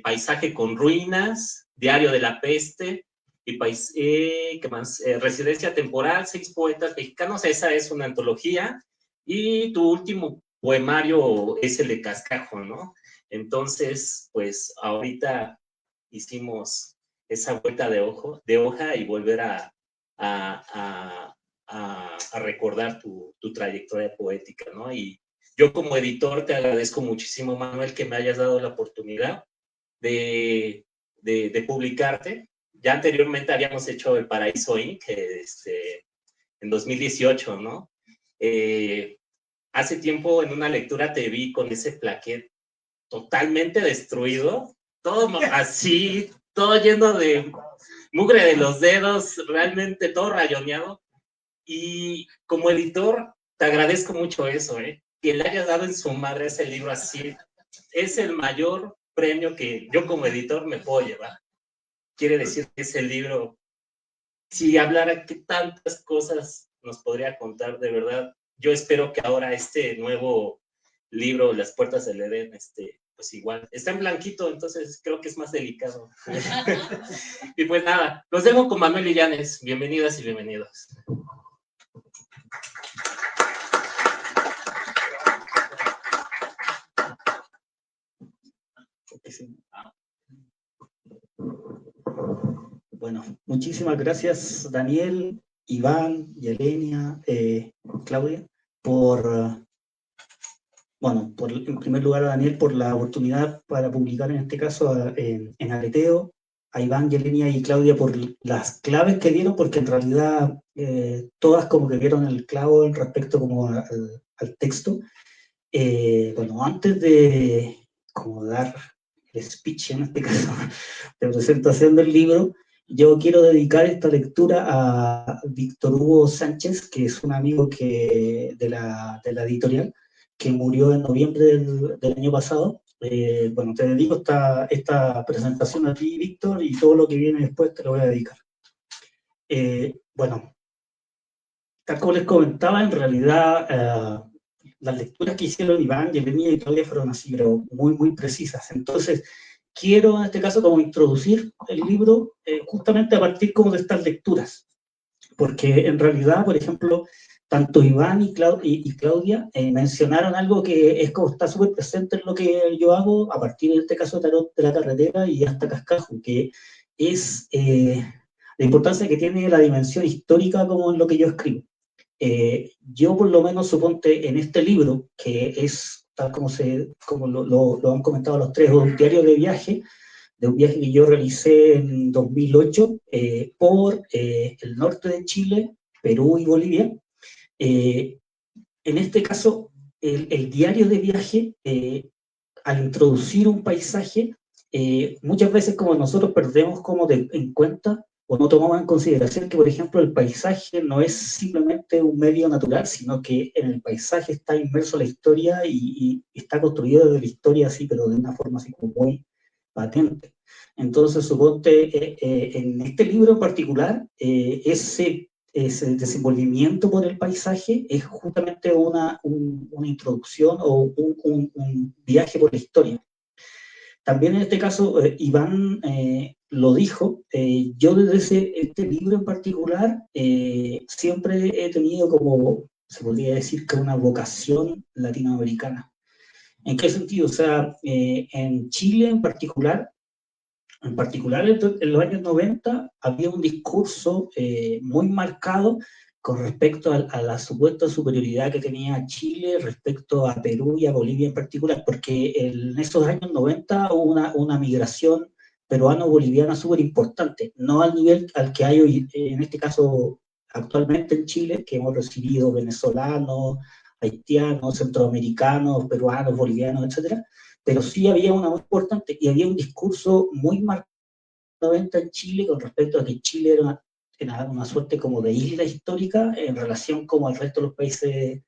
Paisaje con Ruinas, Diario de la Peste, y ¿qué más? Residencia Temporal, 6 poetas mexicanos. Esa es una antología. Y tu último poemario es el de Cascajo, ¿no? Entonces, pues ahorita hicimos esa vuelta de hoja y volver a recordar tu trayectoria poética, ¿no? Y yo como editor te agradezco muchísimo, Manuel, que me hayas dado la oportunidad de publicarte. Ya anteriormente habíamos hecho El Paraíso Inc. En 2018, ¿no? Hace tiempo en una lectura te vi con ese plaquet totalmente destruido, todo así, todo lleno de mugre de los dedos, realmente todo rayoneado. Y como editor, te agradezco mucho eso, que le hayas dado en su madre ese libro así. Es el mayor premio que yo como editor me puedo llevar. Quiere decir que ese libro, si hablara, qué tantas cosas nos podría contar, de verdad. Yo espero que ahora este nuevo libro, Las Puertas del Edén, pues igual, está en blanquito, entonces creo que es más delicado. Y pues nada, los dejo con Manuel Illanes. Bienvenidas y bienvenidos.
Bueno, muchísimas gracias Daniel, Iván, Yelenia, Claudia, en primer lugar a Daniel por la oportunidad para publicar en este caso en Aleteo, a Iván, Yelenia y Claudia por las claves que dieron, porque en realidad todas como que dieron el clavo en respecto como al texto. Bueno, antes de como dar el speech en este caso de presentación del libro, yo quiero dedicar esta lectura a Víctor Hugo Sánchez, que es un amigo de la editorial, que murió en noviembre del año pasado. Bueno, te dedico esta presentación a ti, Víctor, y todo lo que viene después te lo voy a dedicar. Bueno, tal como les comentaba, en realidad las lecturas que hicieron Iván, Yelenia y Claudia fueron así, pero muy, muy precisas. Entonces, quiero en este caso como introducir el libro justamente a partir como de estas lecturas, porque en realidad, por ejemplo, tanto Iván y Claudia mencionaron algo que es como está súper presente en lo que yo hago a partir de este caso de Tarot de la Carretera y hasta Cascajo, que es la importancia que tiene la dimensión histórica como en lo que yo escribo. Yo por lo menos suponte en este libro, que es tal como lo han comentado los tres, un diario de un viaje que yo realicé en 2008 por el norte de Chile, Perú y Bolivia. En este caso, el diario de viaje, al introducir un paisaje, muchas veces como nosotros perdemos como en cuenta o no tomamos en consideración que, por ejemplo, el paisaje no es simplemente un medio natural, sino que en el paisaje está inmerso la historia y está construido desde la historia así, pero de una forma así como muy patente. Entonces, suponte, en este libro en particular, ese desenvolvimiento por el paisaje es justamente una introducción o un viaje por la historia. También en este caso, Iván lo dijo, yo desde este libro en particular siempre he tenido como, se podría decir que una vocación latinoamericana. ¿En qué sentido? O sea, en Chile en particular en los años 90 había un discurso muy marcado con respecto a la supuesta superioridad que tenía Chile respecto a Perú y a Bolivia en particular, porque en esos años 90 hubo una migración peruano-boliviana súper importante, no al nivel al que hay hoy, en este caso actualmente en Chile, que hemos recibido venezolanos, haitianos, centroamericanos, peruanos, bolivianos, etcétera, pero sí había una muy importante y había un discurso muy marcado en Chile con respecto a que Chile era una suerte como de isla histórica en relación como al resto de los países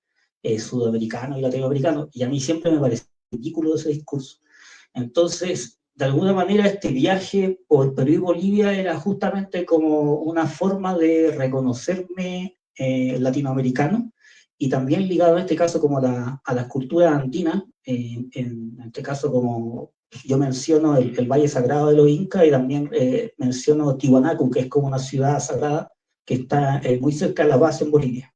sudamericanos y latinoamericanos, y a mí siempre me pareció ridículo ese discurso. Entonces, de alguna manera, este viaje por Perú y Bolivia era justamente como una forma de reconocerme latinoamericano, y también ligado en este caso como a las culturas andinas, en este caso como yo menciono el Valle Sagrado de los Incas y también menciono Tiwanaku, que es como una ciudad sagrada que está muy cerca de La Paz en Bolivia.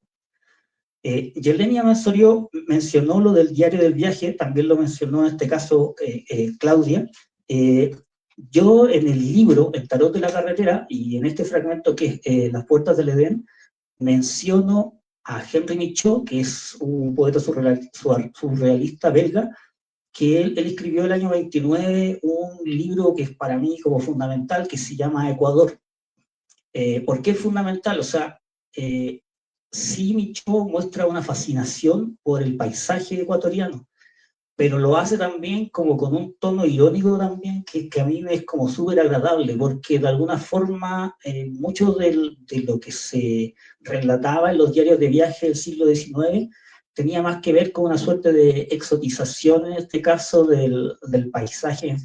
Yelenia Mansorio mencionó lo del diario del viaje, también lo mencionó en este caso Claudia. Yo en el libro, El Tarot de la Carretera, y en este fragmento que es Las Puertas del Edén, menciono a Henri Michaud, que es un poeta surrealista belga, que él escribió el año 29 un libro que es para mí como fundamental, que se llama Ecuador. ¿Por qué es fundamental? O sea, sí, Michaud muestra una fascinación por el paisaje ecuatoriano, pero lo hace también como con un tono irónico también, que a mí me es como súper agradable, porque de alguna forma mucho de lo que se relataba en los diarios de viaje del siglo XIX tenía más que ver con una suerte de exotización, en este caso, del paisaje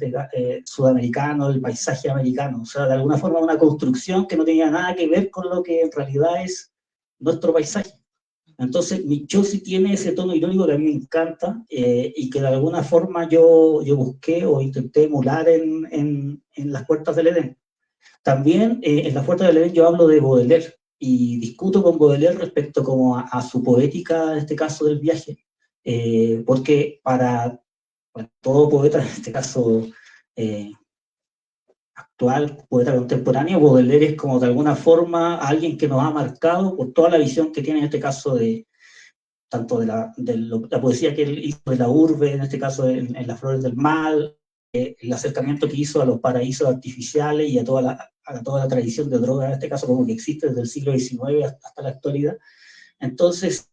sudamericano, del paisaje americano. O sea, de alguna forma una construcción que no tenía nada que ver con lo que en realidad es nuestro paisaje. Entonces, Michaud sí tiene ese tono irónico que a mí me encanta y que de alguna forma yo busqué o intenté emular en Las Puertas del Edén. También en Las Puertas del Edén yo hablo de Baudelaire y discuto con Baudelaire respecto como a su poética, en este caso del viaje, porque para todo poeta, en este caso actual, poeta contemporáneo, Baudelaire es como de alguna forma alguien que nos ha marcado por toda la visión que tiene en este caso de tanto de la poesía que él hizo de la urbe, en este caso en Las Flores del Mal, el acercamiento que hizo a los paraísos artificiales y a toda la tradición de droga, en este caso como que existe desde el siglo XIX hasta la actualidad. Entonces,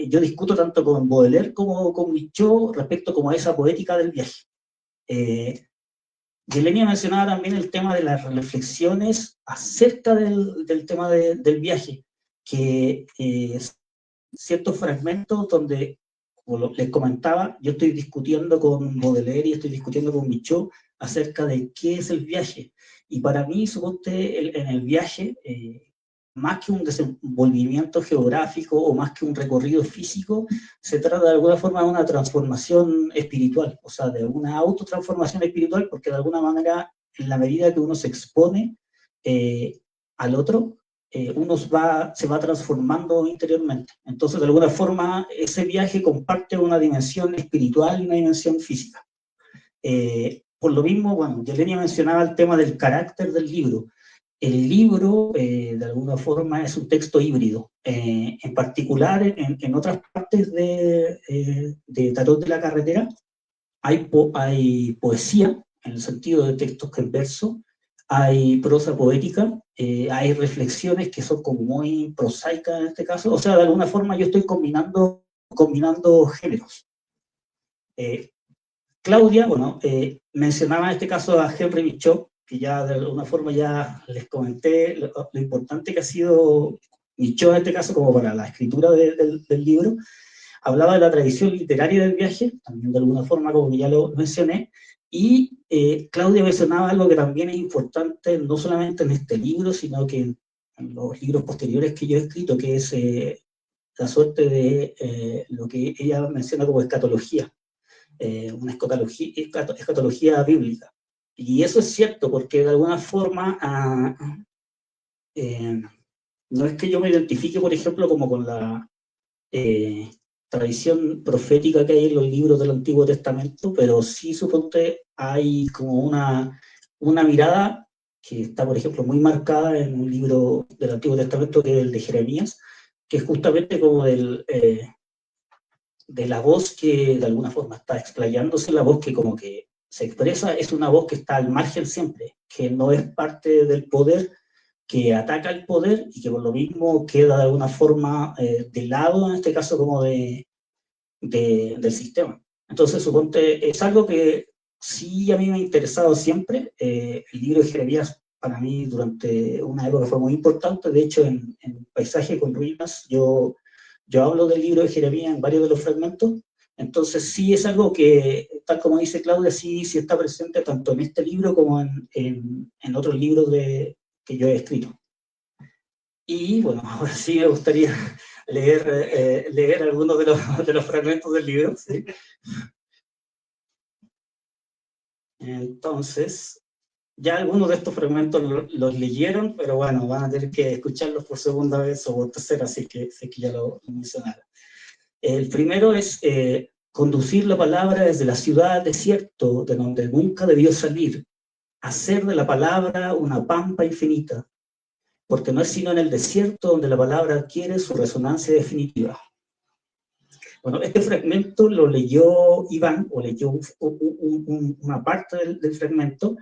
yo discuto tanto con Baudelaire como con Michaud respecto como a esa poética del viaje. Yelenia mencionaba también el tema de las reflexiones acerca del tema del viaje, que ciertos fragmentos donde, como les comentaba, yo estoy discutiendo con Baudelaire y estoy discutiendo con Michaud acerca de qué es el viaje. Y para mí, suponte, en el viaje, más que un desenvolvimiento geográfico o más que un recorrido físico, se trata de alguna forma de una transformación espiritual, o sea, de una autotransformación espiritual, porque de alguna manera, en la medida que uno se expone al otro, uno se va transformando interiormente. Entonces, de alguna forma, ese viaje comparte una dimensión espiritual y una dimensión física. Por lo mismo, bueno, Yelenia mencionaba el tema del carácter del libro. El libro, de alguna forma, es un texto híbrido. En particular, en otras partes de Tarot de la Carretera, hay poesía, en el sentido de textos que en verso, hay prosa poética, hay reflexiones que son como muy prosaicas en este caso. O sea, de alguna forma yo estoy combinando géneros. Claudia, bueno, mencionaba en este caso a Henry Michaud, que ya de alguna forma ya les comenté lo importante que ha sido Michaud en este caso como para la escritura del libro. Hablaba de la tradición literaria del viaje, también de alguna forma como ya lo mencioné, y Claudia mencionaba algo que también es importante, no solamente en este libro, sino que en los libros posteriores que yo he escrito, que es la suerte de lo que ella menciona como escatología, una escatología bíblica. Y eso es cierto, porque de alguna forma no es que yo me identifique, por ejemplo, como con la tradición profética que hay en los libros del Antiguo Testamento, pero sí suponte hay como una mirada que está, por ejemplo, muy marcada en un libro del Antiguo Testamento que es el de Jeremías, que es justamente como de la voz que de alguna forma está explayándose, la voz que como que se expresa, es una voz que está al margen siempre, que no es parte del poder, que ataca el poder y que por lo mismo queda de alguna forma de lado, en este caso como del sistema. Entonces, suponte, es algo que sí a mí me ha interesado siempre. El libro de Jeremías para mí durante una época fue muy importante. De hecho, en Paisaje con Ruinas, yo hablo del libro de Jeremías en varios de los fragmentos. Entonces, sí es algo que, tal como dice Claudia, sí está presente tanto en este libro como en otros libros que yo he escrito. Y bueno, ahora sí me gustaría leer algunos de los fragmentos del libro. ¿Sí? Entonces, ya algunos de estos fragmentos los leyeron, pero bueno, van a tener que escucharlos por segunda vez o por tercera, así que ya lo mencionaron. El primero es conducir la palabra desde la ciudad al desierto, de donde nunca debió salir, hacer de la palabra una pampa infinita, porque no es sino en el desierto donde la palabra adquiere su resonancia definitiva. Bueno, este fragmento lo leyó Iván, o leyó una parte del fragmento.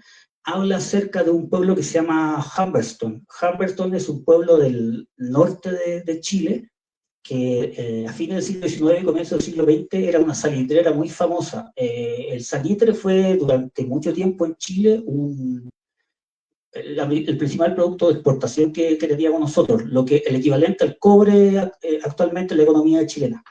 Habla acerca de un pueblo que se llama Humberston. Humberston es un pueblo del norte de Chile, que a fines del siglo XIX y comienzo del siglo XX era una salitrera muy famosa. El salitre fue durante mucho tiempo en Chile el principal producto de exportación que teníamos nosotros, el equivalente al cobre actualmente en la economía chilena.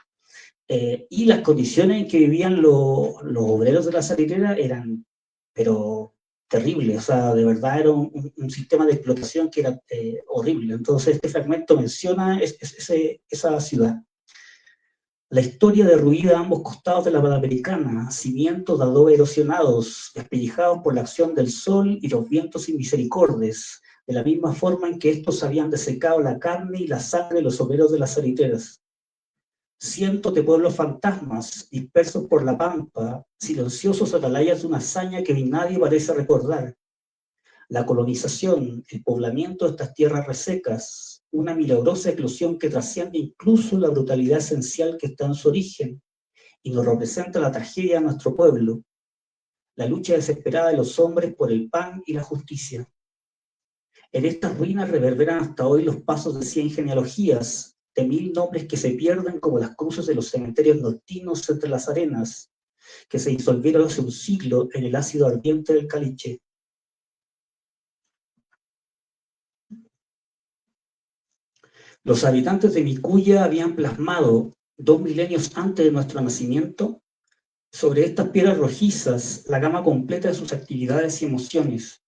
Y las condiciones en que vivían los obreros de la salitrera eran, pero terribles, o sea, de verdad era un sistema de explotación que era horrible. Entonces este fragmento menciona esa ciudad. La historia derruida a ambos costados de la Panamericana, cimientos de adobe erosionados, despellejados por la acción del sol y los vientos inmisericordes, de la misma forma en que estos habían desecado la carne y la sangre de los obreros de las salitreras. Cientos de pueblos fantasmas, dispersos por la pampa, silenciosos atalayas de una hazaña que nadie parece recordar. La colonización, el poblamiento de estas tierras resecas, una milagrosa eclosión que trasciende incluso la brutalidad esencial que está en su origen y nos representa la tragedia de nuestro pueblo, la lucha desesperada de los hombres por el pan y la justicia. En estas ruinas reverberan hasta hoy los pasos de 100 genealogías, de 1000 nombres que se pierden como las cruces de los cementerios nocturnos entre las arenas, que se disolvieron hace un siglo en el ácido ardiente del caliche. Los habitantes de Micuya habían plasmado, 2 milenios antes de nuestro nacimiento, sobre estas piedras rojizas la gama completa de sus actividades y emociones.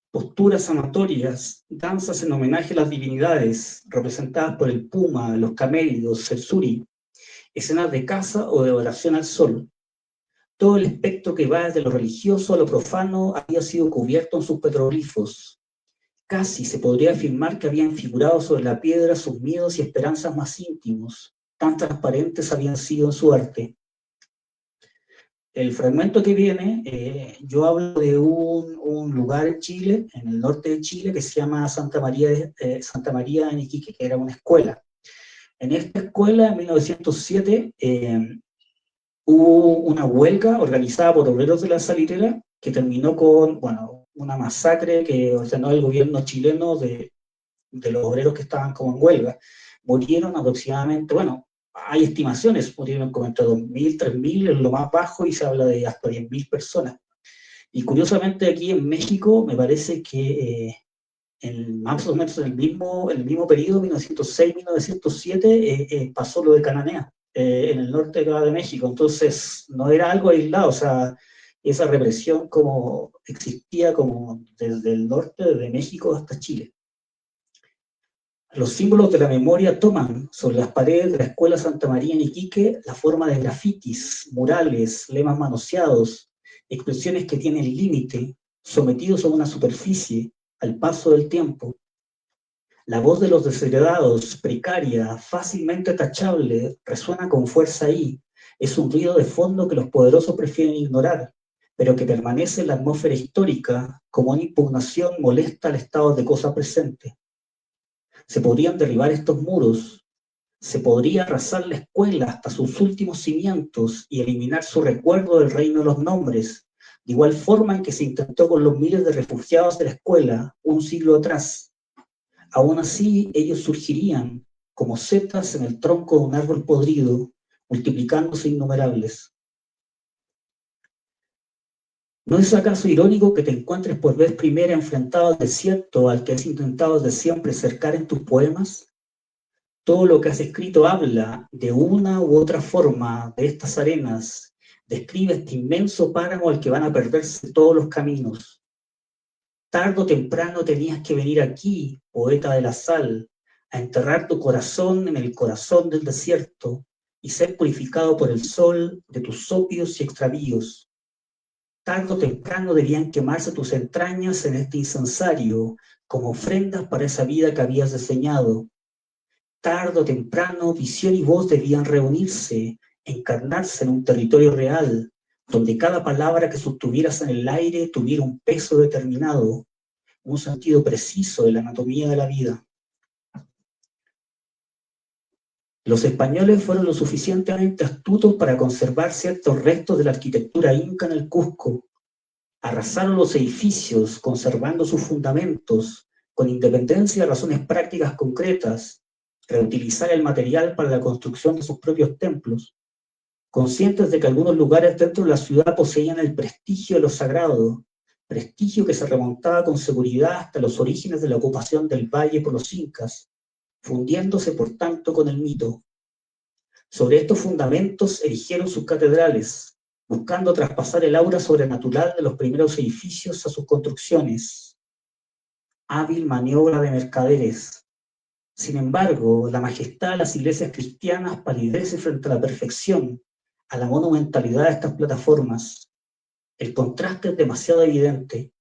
Posturas amatorias, danzas en homenaje a las divinidades, representadas por el puma, los camélidos, el suri, escenas de caza o de oración al sol. Todo el espectro que va desde lo religioso a lo profano había sido cubierto en sus petroglifos. Casi se podría afirmar que habían figurado sobre la piedra sus miedos y esperanzas más íntimos, tan transparentes habían sido en su arte. El fragmento que viene, yo hablo de un lugar en Chile, en el norte de Chile, que se llama Santa María en Iquique, que era una escuela. En esta escuela, en 1907, hubo una huelga organizada por obreros de la salitera que terminó con, bueno, una masacre que ordenó el gobierno chileno de los obreros que estaban como en huelga. Murieron aproximadamente, bueno, hay estimaciones, murieron como entre 2.000, 3.000 en lo más bajo y se habla de hasta 10.000 personas. Y curiosamente aquí en México me parece que más o menos en el mismo periodo, 1906-1907, pasó lo de Cananea, en el norte de México. Entonces no era algo aislado, o sea, esa represión como existía como desde el norte, desde México hasta Chile. Los símbolos de la memoria toman sobre las paredes de la Escuela Santa María en Iquique la forma de grafitis, murales, lemas manoseados, expresiones que tienen límite, sometidos a una superficie, al paso del tiempo. La voz de los desheredados, precaria, fácilmente tachable, resuena con fuerza ahí. Es un ruido de fondo que los poderosos prefieren ignorar, pero que permanece en la atmósfera histórica como una impugnación molesta al estado de cosa presente. Se podrían derribar estos muros, se podría arrasar la escuela hasta sus últimos cimientos y eliminar su recuerdo del reino de los nombres, de igual forma en que se intentó con los miles de refugiados de la escuela un siglo atrás. Aún así, ellos surgirían como setas en el tronco de un árbol podrido, multiplicándose innumerables. ¿No es acaso irónico que te encuentres por vez primera enfrentado al desierto al que has intentado desde siempre cercar en tus poemas? Todo lo que has escrito habla, de una u otra forma, de estas arenas, describe este inmenso páramo al que van a perderse todos los caminos. Tarde o temprano tenías que venir aquí, poeta de la sal, a enterrar tu corazón en el corazón del desierto y ser purificado por el sol de tus opios y extravíos. Tarde o temprano debían quemarse tus entrañas en este incensario, como ofrendas para esa vida que habías diseñado. Tarde o temprano, visión y voz debían reunirse, encarnarse en un territorio real, donde cada palabra que sostuvieras en el aire tuviera un peso determinado, un sentido preciso de la anatomía de la vida. Los españoles fueron lo suficientemente astutos para conservar ciertos restos de la arquitectura inca en el Cusco. Arrasaron los edificios, conservando sus fundamentos, con independencia de razones prácticas concretas, reutilizar el material para la construcción de sus propios templos, conscientes de que algunos lugares dentro de la ciudad poseían el prestigio de lo sagrado, prestigio que se remontaba con seguridad hasta los orígenes de la ocupación del valle por los incas, fundiéndose por tanto con el mito. Sobre estos fundamentos erigieron sus catedrales, buscando traspasar el aura sobrenatural de los primeros edificios a sus construcciones. Hábil maniobra de mercaderes. Sin embargo, la majestad de las iglesias cristianas palidece frente a la perfección, a la monumentalidad de estas plataformas. El contraste es demasiado evidente.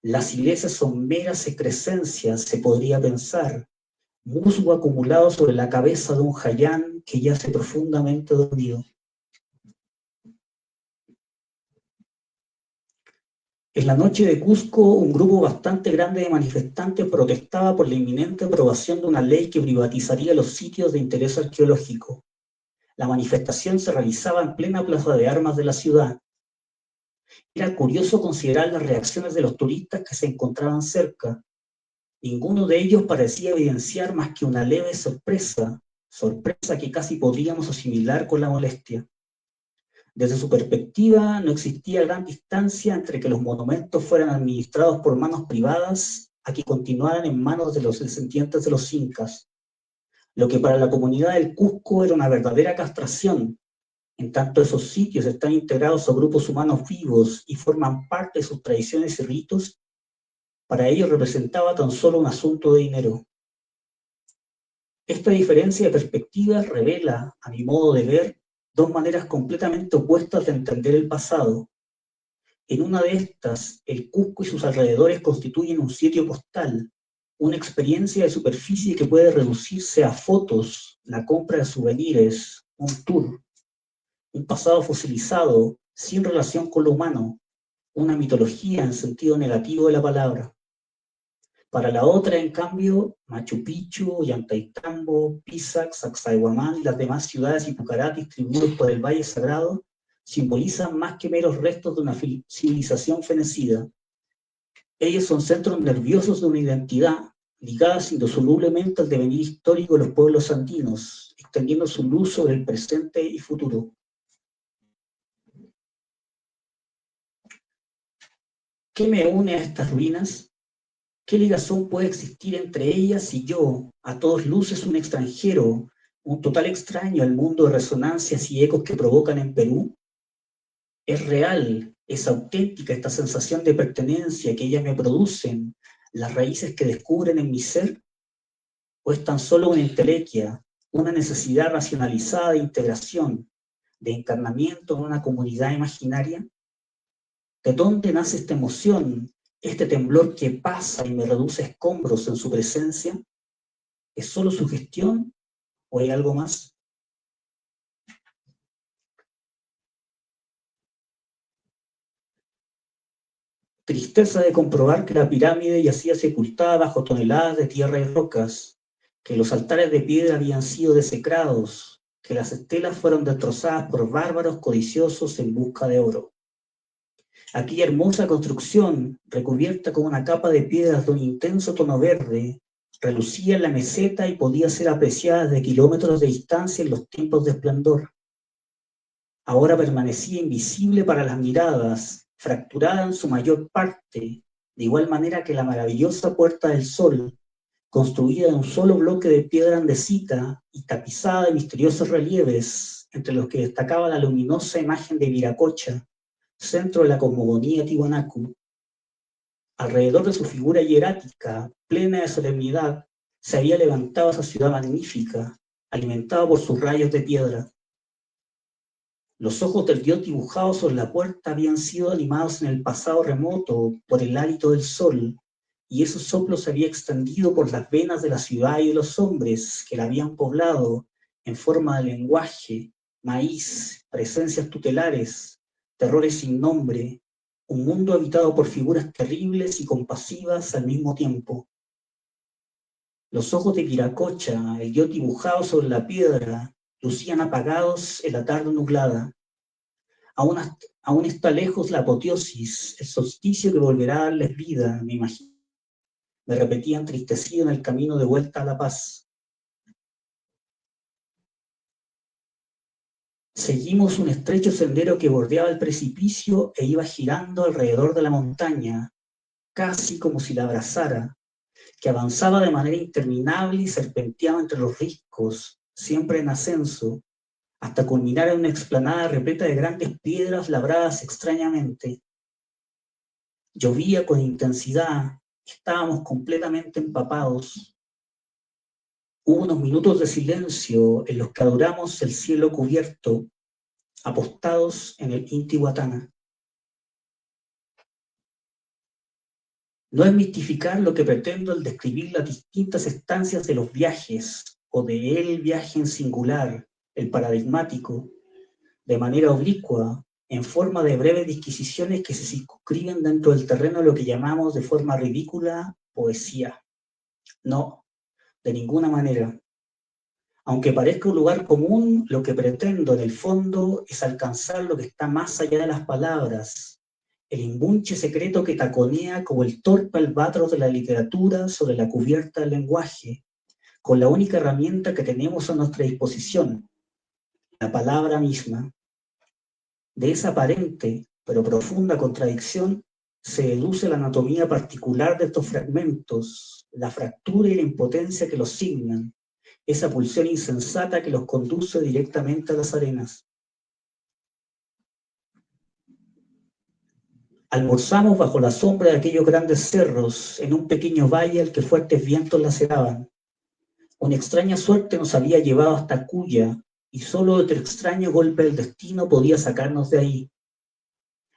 Las iglesias son meras excrescencias, se podría pensar, musgo acumulado sobre la cabeza de un jayán que yace profundamente dormido. En la noche de Cusco, un grupo bastante grande de manifestantes protestaba por la inminente aprobación de una ley que privatizaría los sitios de interés arqueológico. La manifestación se realizaba en plena plaza de armas de la ciudad. Era curioso considerar las reacciones de los turistas que se encontraban cerca. Ninguno de ellos parecía evidenciar más que una leve sorpresa que casi podríamos asimilar con la molestia. Desde su perspectiva, no existía gran distancia entre que los monumentos fueran administrados por manos privadas a que continuaran en manos de los descendientes de los incas, lo que para la comunidad del Cusco era una verdadera castración. En tanto esos sitios están integrados a grupos humanos vivos y forman parte de sus tradiciones y ritos, para ellos representaba tan solo un asunto de dinero. Esta diferencia de perspectivas revela, a mi modo de ver, dos maneras completamente opuestas de entender el pasado. En una de estas, el Cusco y sus alrededores constituyen un sitio postal, una experiencia de superficie que puede reducirse a fotos, la compra de souvenirs, un tour, un pasado fosilizado, sin relación con lo humano, una mitología en sentido negativo de la palabra. Para la otra, en cambio, Machu Picchu, Ollantaytambo, Pisac, Sacsayhuamán y las demás ciudades y Pucará distribuidos por el Valle Sagrado simbolizan más que meros restos de una civilización fenecida. Ellos son centros nerviosos de una identidad, ligadas indisolublemente al devenir histórico de los pueblos andinos, extendiendo su luz sobre el presente y futuro. ¿Qué me une a estas ruinas? ¿Qué ligazón puede existir entre ellas y yo, a todas luces un extranjero, un total extraño al mundo de resonancias y ecos que provocan en Perú? ¿Es real, es auténtica esta sensación de pertenencia que ellas me producen, las raíces que descubren en mi ser? ¿O es tan solo una entelequia, una necesidad racionalizada de integración, de encarnamiento en una comunidad imaginaria? ¿De dónde nace esta emoción? ¿Este temblor que pasa y me reduce a escombros en su presencia? ¿Es solo sugestión o hay algo más? Tristeza de comprobar que la pirámide yacía sepultada bajo toneladas de tierra y rocas, que los altares de piedra habían sido desecrados, que las estelas fueron destrozadas por bárbaros codiciosos en busca de oro. Aquella hermosa construcción, recubierta con una capa de piedras de un intenso tono verde, relucía en la meseta y podía ser apreciada desde kilómetros de distancia en los tiempos de esplendor. Ahora permanecía invisible para las miradas, fracturada en su mayor parte, de igual manera que la maravillosa Puerta del Sol, construida de un solo bloque de piedra andesita y tapizada de misteriosos relieves, entre los que destacaba la luminosa imagen de Viracocha, centro de la cosmogonía Tiwanaku. Alrededor de su figura hierática, plena de solemnidad, se había levantado esa ciudad magnífica, alimentada por sus rayos de piedra. Los ojos del dios dibujados sobre la puerta habían sido animados en el pasado remoto por el hálito del sol, y ese soplo se había extendido por las venas de la ciudad y de los hombres que la habían poblado en forma de lenguaje, maíz, presencias tutelares, terrores sin nombre, un mundo habitado por figuras terribles y compasivas al mismo tiempo. Los ojos de Viracocha, el dios dibujado sobre la piedra, lucían apagados en la tarde nublada. Aún está lejos la apoteosis, el solsticio que volverá a darles vida, me imagino. Me repetía entristecido en el camino de vuelta a la paz. Seguimos un estrecho sendero que bordeaba el precipicio e iba girando alrededor de la montaña, casi como si la abrazara, que avanzaba de manera interminable y serpenteaba entre los riscos, siempre en ascenso, hasta culminar en una explanada repleta de grandes piedras labradas extrañamente. Llovía con intensidad, estábamos completamente empapados. Hubo unos minutos de silencio en los que adoramos el cielo cubierto, apostados en el Intihuatana. No es mistificar lo que pretendo al describir las distintas estancias de los viajes, o de el viaje en singular, el paradigmático, de manera oblicua, en forma de breves disquisiciones que se circunscriben dentro del terreno de lo que llamamos de forma ridícula poesía. No, de ninguna manera. Aunque parezca un lugar común, lo que pretendo en el fondo es alcanzar lo que está más allá de las palabras, el imbunche secreto que taconea como el torpe albatros de la literatura sobre la cubierta del lenguaje, con la única herramienta que tenemos a nuestra disposición, la palabra misma. De esa aparente pero profunda contradicción se deduce la anatomía particular de estos fragmentos, la fractura y la impotencia que los signan, esa pulsión insensata que los conduce directamente a las arenas. Almorzamos bajo la sombra de aquellos grandes cerros, en un pequeño valle al que fuertes vientos laceraban. Una extraña suerte nos había llevado hasta Cuya, y solo otro extraño golpe del destino podía sacarnos de ahí.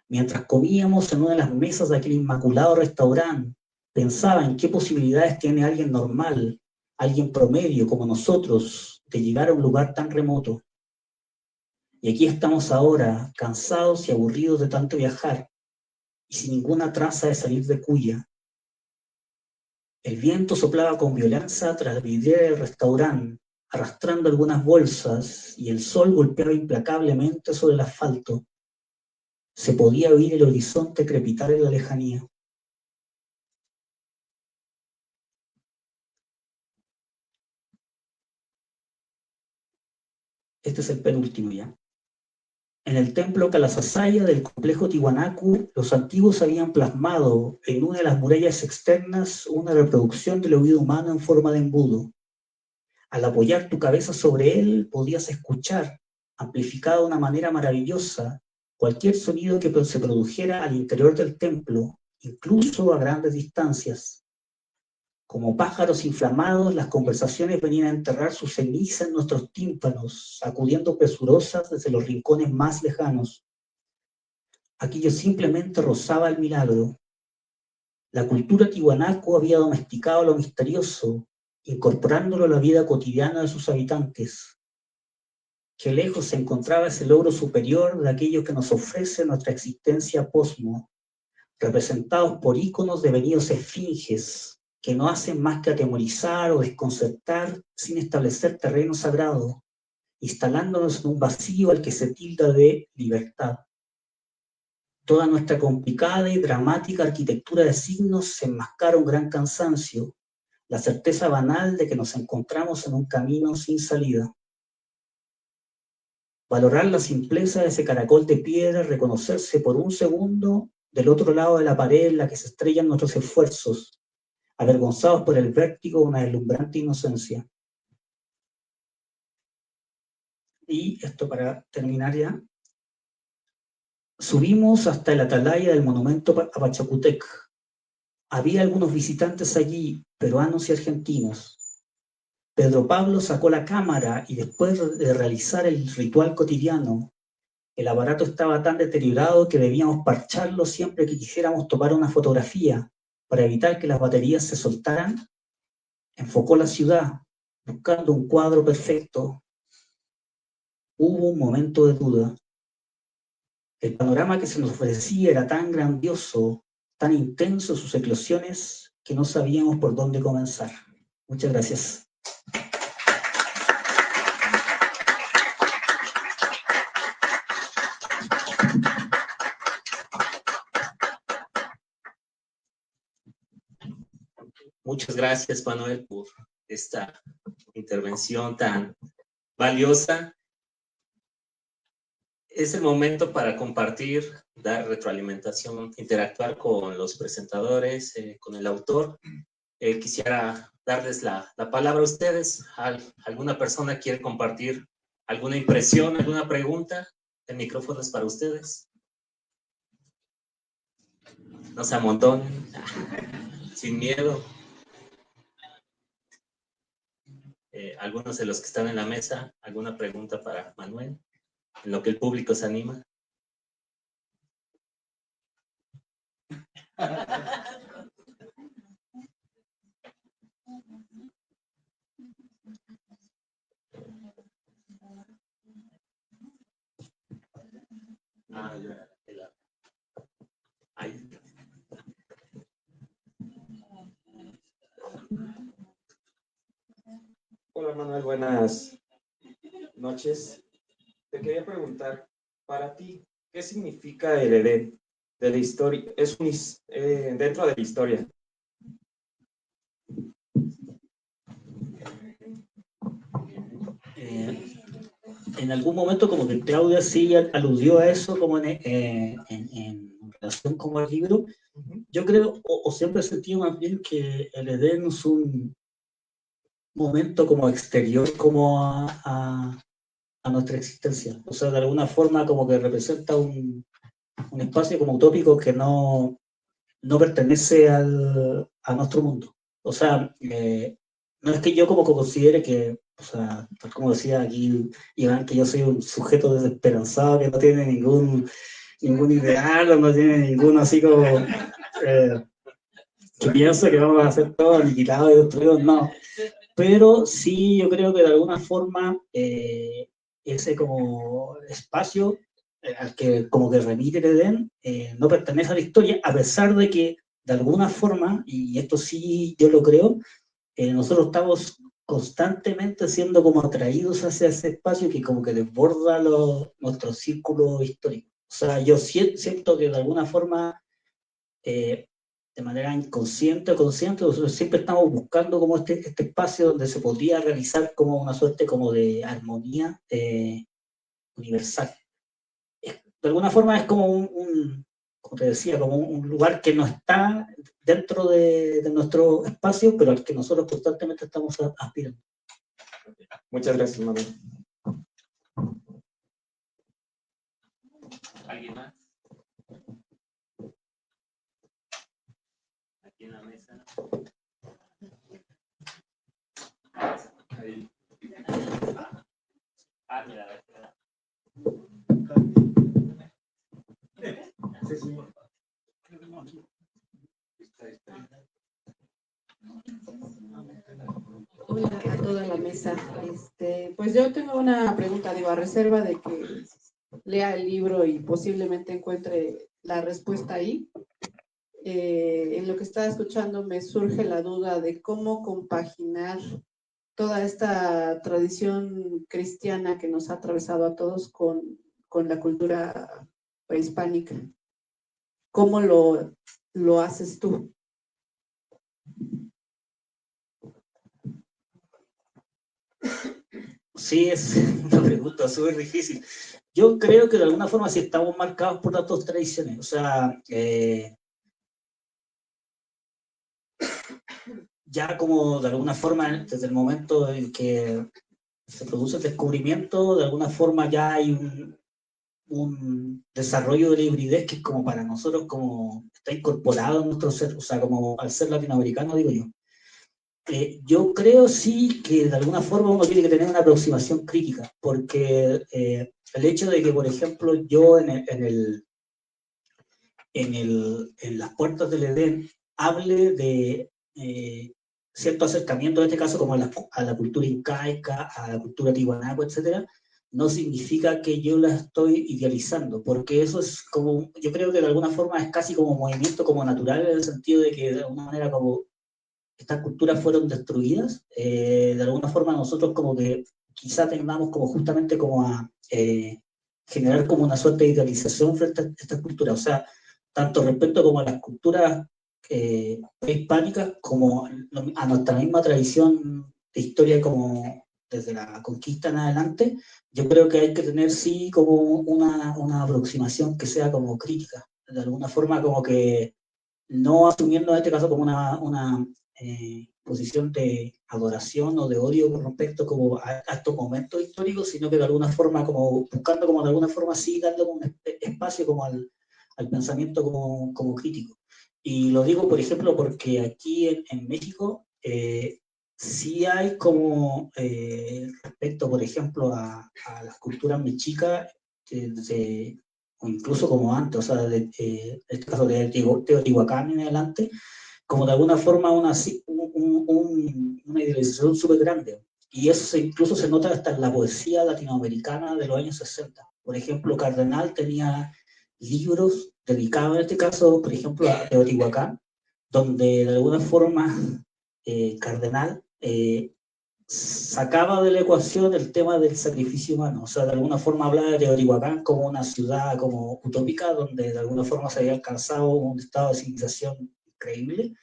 Mientras comíamos en una de las mesas de aquel inmaculado restaurante, pensaba en qué posibilidades tiene alguien normal, alguien promedio como nosotros, de llegar a un lugar tan remoto. Y aquí estamos ahora, cansados y aburridos de tanto viajar, y sin ninguna traza de salir de Cuya. El viento soplaba con violencia tras la vidriera del restaurante, arrastrando algunas bolsas, y el sol golpeaba implacablemente sobre el asfalto. Se podía oír el horizonte crepitar en la lejanía. Este es el penúltimo ya. En el templo Calasasaya del complejo Tiwanaku, los antiguos habían plasmado en una de las murallas externas una reproducción del oído humano en forma de embudo. Al apoyar tu cabeza sobre él, podías escuchar, amplificado de una manera maravillosa, cualquier sonido que se produjera al interior del templo, incluso a grandes distancias. Como pájaros inflamados, las conversaciones venían a enterrar su ceniza en nuestros tímpanos, acudiendo presurosas desde los rincones más lejanos. Aquello simplemente rozaba el milagro. La cultura tiwanaku había domesticado lo misterioso, incorporándolo a la vida cotidiana de sus habitantes. Qué lejos se encontraba ese logro superior de aquello que nos ofrece nuestra existencia posmo, representados por íconos devenidos esfinges, que no hacen más que atemorizar o desconcertar sin establecer terreno sagrado, instalándonos en un vacío al que se tilda de libertad. Toda nuestra complicada y dramática arquitectura de signos se enmascara un gran cansancio, la certeza banal de que nos encontramos en un camino sin salida. Valorar la simpleza de ese caracol de piedra, reconocerse por un segundo del otro lado de la pared en la que se estrellan nuestros esfuerzos, avergonzados por el vértigo de una deslumbrante inocencia. Y esto para terminar ya. Subimos hasta el atalaya del monumento a Pachacútec. Había algunos visitantes allí, peruanos y argentinos. Pedro Pablo sacó la cámara y después de realizar el ritual cotidiano, el aparato estaba tan deteriorado que debíamos parcharlo siempre que quisiéramos tomar una fotografía para evitar que las baterías se soltaran. Enfocó la ciudad, buscando un cuadro perfecto. Hubo un momento de duda. El panorama que se nos ofrecía era tan grandioso, tan intenso sus eclosiones, que no sabíamos por dónde comenzar. Muchas gracias.
Muchas gracias, Manuel, por esta intervención tan valiosa. Es el momento para compartir, dar retroalimentación, interactuar con los presentadores, con el autor. Quisiera darles la palabra a ustedes. ¿Alguna persona quiere compartir alguna impresión, alguna pregunta? El micrófono es para ustedes. No se amontonen, sin miedo. Algunos de los que están en la mesa, ¿alguna pregunta para Manuel? En lo que el público se anima.
Ahí.
Hola Manuel, buenas noches. Te quería preguntar, para ti, ¿qué significa el Edén de la historia? Dentro de la historia.
En algún momento como que Claudia sí aludió a eso como en relación con el libro. Yo creo, o siempre he sentido más bien que el Edén es un momento como exterior como a nuestra existencia. O sea, de alguna forma como que representa un espacio como utópico que no pertenece a nuestro mundo. O sea, no es que yo como que considere que, o sea, tal como decía aquí Iván, que yo soy un sujeto desesperanzado que no tiene ningún ideal, o no tiene ningún así como que piensa que vamos a ser todos aniquilados y destruidos, no. Pero sí, yo creo que de alguna forma ese como espacio al que como que remite el Edén no pertenece a la historia, a pesar de que de alguna forma, y esto sí yo lo creo, nosotros estamos constantemente siendo como atraídos hacia ese espacio que como que desborda nuestro círculo histórico. O sea, yo siento que de alguna forma de manera inconsciente o consciente, nosotros siempre estamos buscando como este espacio donde se podría realizar como una suerte como de armonía universal. De alguna forma es como como te decía, como un lugar que no está dentro de nuestro espacio, pero al que nosotros constantemente estamos aspirando.
Muchas gracias, Manuel.
¿Alguien más? Aquí en la mesa.
Ahí.
Mira,
Sí, sí.
Hola a toda la mesa. Pues yo tengo una pregunta, digo, a reserva de que lea el libro y posiblemente encuentre la respuesta ahí. En lo que estaba escuchando me surge la duda de cómo compaginar toda esta tradición cristiana que nos ha atravesado a todos con la cultura prehispánica. ¿Cómo lo haces tú?
Sí, es una pregunta súper difícil. Yo creo que de alguna forma sí estamos marcados por las dos tradiciones. O sea, ya como de alguna forma, desde el momento en que se produce el descubrimiento, de alguna forma ya hay un desarrollo de la hibridez que es como para nosotros, como está incorporado en nuestro ser, o sea, como al ser latinoamericano, digo yo. Yo creo sí que de alguna forma uno tiene que tener una aproximación crítica, porque el hecho de que, por ejemplo, yo en las puertas del Edén hable de cierto acercamiento, en este caso como a la cultura incaica, a la cultura tiwanaku, etcétera, no significa que yo la estoy idealizando, porque eso es como, yo creo que de alguna forma es casi como un movimiento como natural, en el sentido de que de alguna manera como estas culturas fueron destruidas, de alguna forma nosotros como que quizá tengamos como justamente como a generar como una suerte de idealización frente a estas culturas, o sea, tanto respecto como a las culturas prehispánicas, como a nuestra misma tradición de historia como desde la conquista en adelante, yo creo que hay que tener sí como una aproximación que sea como crítica, de alguna forma como que no asumiendo en este caso como una posición de adoración o de odio con respecto como a estos momentos históricos, sino que de alguna forma como buscando como de alguna forma sí darle un espacio como al pensamiento como crítico. Y lo digo, por ejemplo, porque aquí en México sí hay como respecto, por ejemplo, a las culturas mexicas, o incluso como antes, o sea, este caso de Teotihuacán en adelante, como de alguna forma una idealización súper grande. Y eso incluso se nota hasta en la poesía latinoamericana de los años 60. Por ejemplo, Cardenal tenía libros dedicados, en este caso, por ejemplo, a Teotihuacán, donde de alguna forma Cardenal sacaba de la ecuación el tema del sacrificio humano, o sea, de alguna forma hablaba de Teotihuacán como una ciudad como utópica, donde de alguna forma se había alcanzado un estado de civilización increíble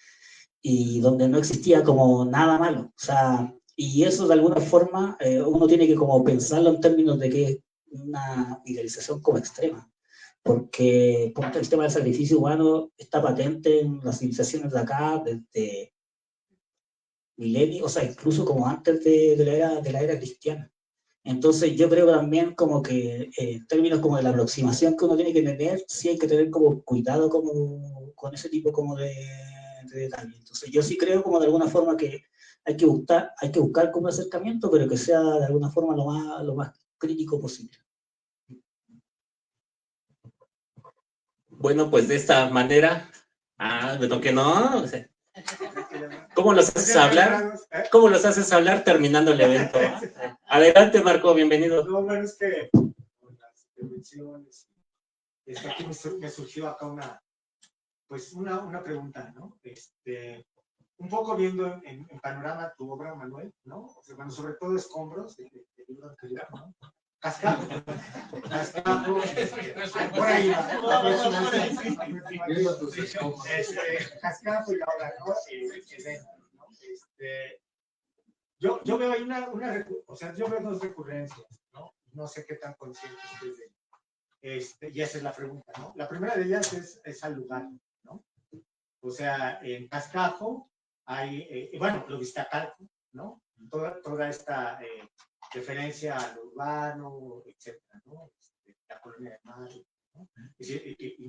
y donde no existía como nada malo, o sea, y eso de alguna forma uno tiene que como pensarlo en términos de que es una idealización como extrema, porque el tema del sacrificio humano está patente en las civilizaciones de acá desde milenios, o sea, incluso como antes de la era cristiana. Entonces yo creo también como que en términos como de la aproximación que uno tiene que tener, sí hay que tener como cuidado como con ese tipo como de detalles. Entonces yo sí creo como de alguna forma que hay que buscar como acercamiento, pero que sea de alguna forma lo más crítico posible.
Bueno, pues de esta manera, bueno, que no, o sea, ¿cómo los haces hablar? ¿Cómo los haces hablar terminando el evento? Adelante, Marco, bienvenido.
No, bueno, es que con las intervenciones, aquí me surgió acá una pregunta, ¿no? Un poco viendo en panorama tu obra, Manuel, ¿no? O sea, bueno, sobre todo Escombros, del libro anterior, ¿no? Cascajo, por ahí, Cascajo y ahora, ¿no? Yo veo ahí o sea, yo veo dos recurrencias, ¿no? No sé qué tan conscientes estoy de. Y esa es la pregunta, ¿no? La primera de ellas es al lugar, ¿no? O sea, en Cascajo hay, bueno, lo viste acá, ¿no? Toda esta referencia al urbano, etcétera, ¿no? La colonia de Madrid, ¿no? Y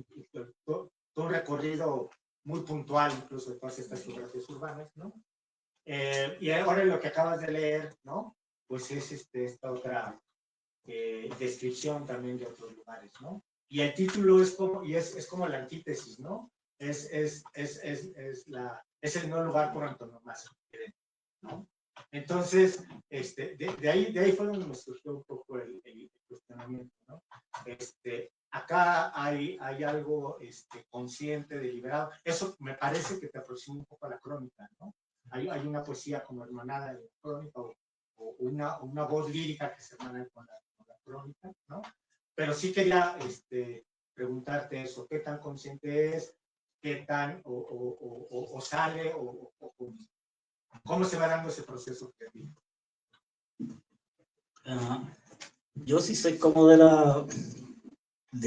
todo un recorrido muy puntual, incluso de todas estas geografías urbanas, ¿no? Y ahora lo que acabas de leer, ¿no? Pues es esta otra descripción también de otros lugares, ¿no? Y el título es como la antítesis, ¿no? Es el no lugar por antonomasia, ¿no? Entonces, de ahí fue donde me surgió un poco el cuestionamiento, ¿no? Acá hay algo consciente, deliberado. Eso me parece que te aproxima un poco a la crónica, ¿no? Hay una poesía como hermanada de la crónica o una voz lírica que se hermana con la crónica, ¿no? Pero sí quería preguntarte eso, ¿qué tan consciente es? ¿Qué tan o sale o cómo se va dando ese proceso creativo?
Yo sí soy como de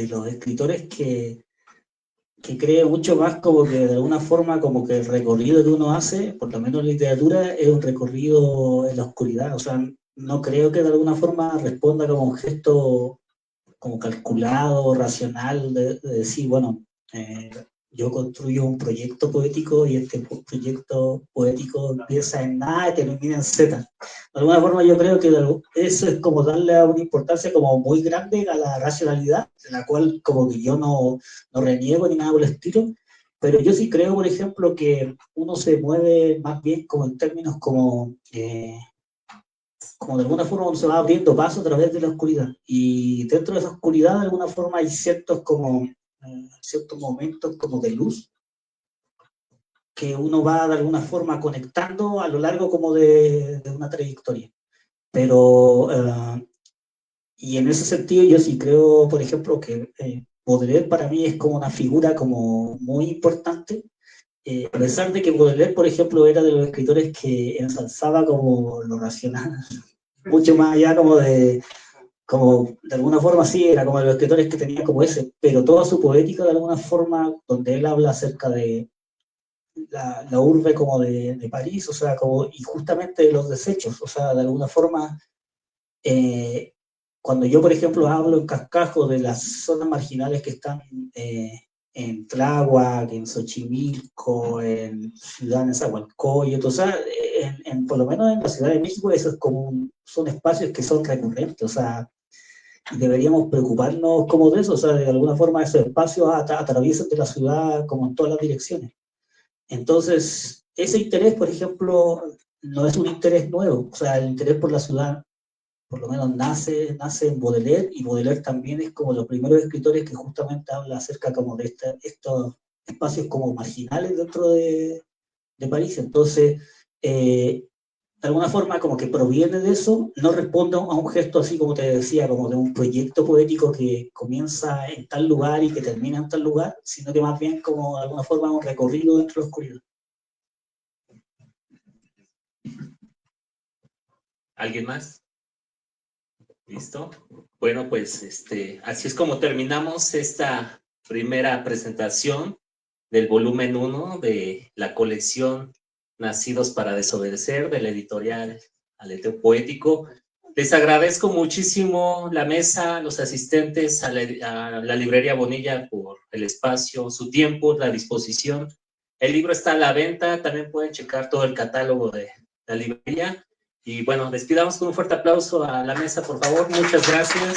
los escritores que cree mucho más como que de alguna forma como que el recorrido que uno hace, por lo menos en literatura, es un recorrido en la oscuridad. O sea, no creo que de alguna forma responda como un gesto como calculado, racional, de decir, bueno, yo construyo un proyecto poético y este proyecto poético empieza en A y termina en Z. De alguna forma yo creo que eso es como darle una importancia como muy grande a la racionalidad, de la cual como que yo no reniego ni nada por el estilo, pero yo sí creo, por ejemplo, que uno se mueve más bien como en términos como de alguna forma uno se va abriendo paso a través de la oscuridad, y dentro de esa oscuridad de alguna forma hay ciertos momentos como de luz que uno va de alguna forma conectando a lo largo como de una trayectoria. Pero, y en ese sentido yo sí creo, por ejemplo, que Baudelaire para mí es como una figura como muy importante, a pesar de que Baudelaire, por ejemplo, era de los escritores que ensalzaba como lo racional, mucho más allá como de alguna forma sí, era como de los escritores que tenía como ese, pero toda su poética de alguna forma, donde él habla acerca de la urbe como de París, o sea, y justamente de los desechos, o sea, de alguna forma, cuando yo, por ejemplo, hablo en Cascajo de las zonas marginales que están en Tláhuac, en Xochimilco, en Ciudad Nezahualcóyotl, o sea, por lo menos en la Ciudad de México, eso es son espacios que son recurrentes, o sea, deberíamos preocuparnos como de eso, o sea, de alguna forma esos espacios atraviesan de la ciudad como en todas las direcciones. Entonces, ese interés, por ejemplo, no es un interés nuevo, o sea, el interés por la ciudad por lo menos nace en Baudelaire, y Baudelaire también es como los primeros escritores que justamente habla acerca como de estos espacios como marginales dentro de París. Entonces, de alguna forma como que proviene de eso, no responde a un gesto así como te decía, como de un proyecto poético que comienza en tal lugar y que termina en tal lugar, sino que más bien como de alguna forma un recorrido dentro de la oscuridad.
¿Alguien más? ¿Listo? Bueno, pues así es como terminamos esta primera presentación del volumen 1 de la colección Nacidos para Desobedecer, de la editorial Aleteo Poético. Les agradezco muchísimo la mesa, los asistentes, a la librería Bonilla por el espacio, su tiempo, la disposición. El libro está a la venta, también pueden checar todo el catálogo de la librería. Y bueno, despidamos con un fuerte aplauso a la mesa, por favor. Muchas gracias.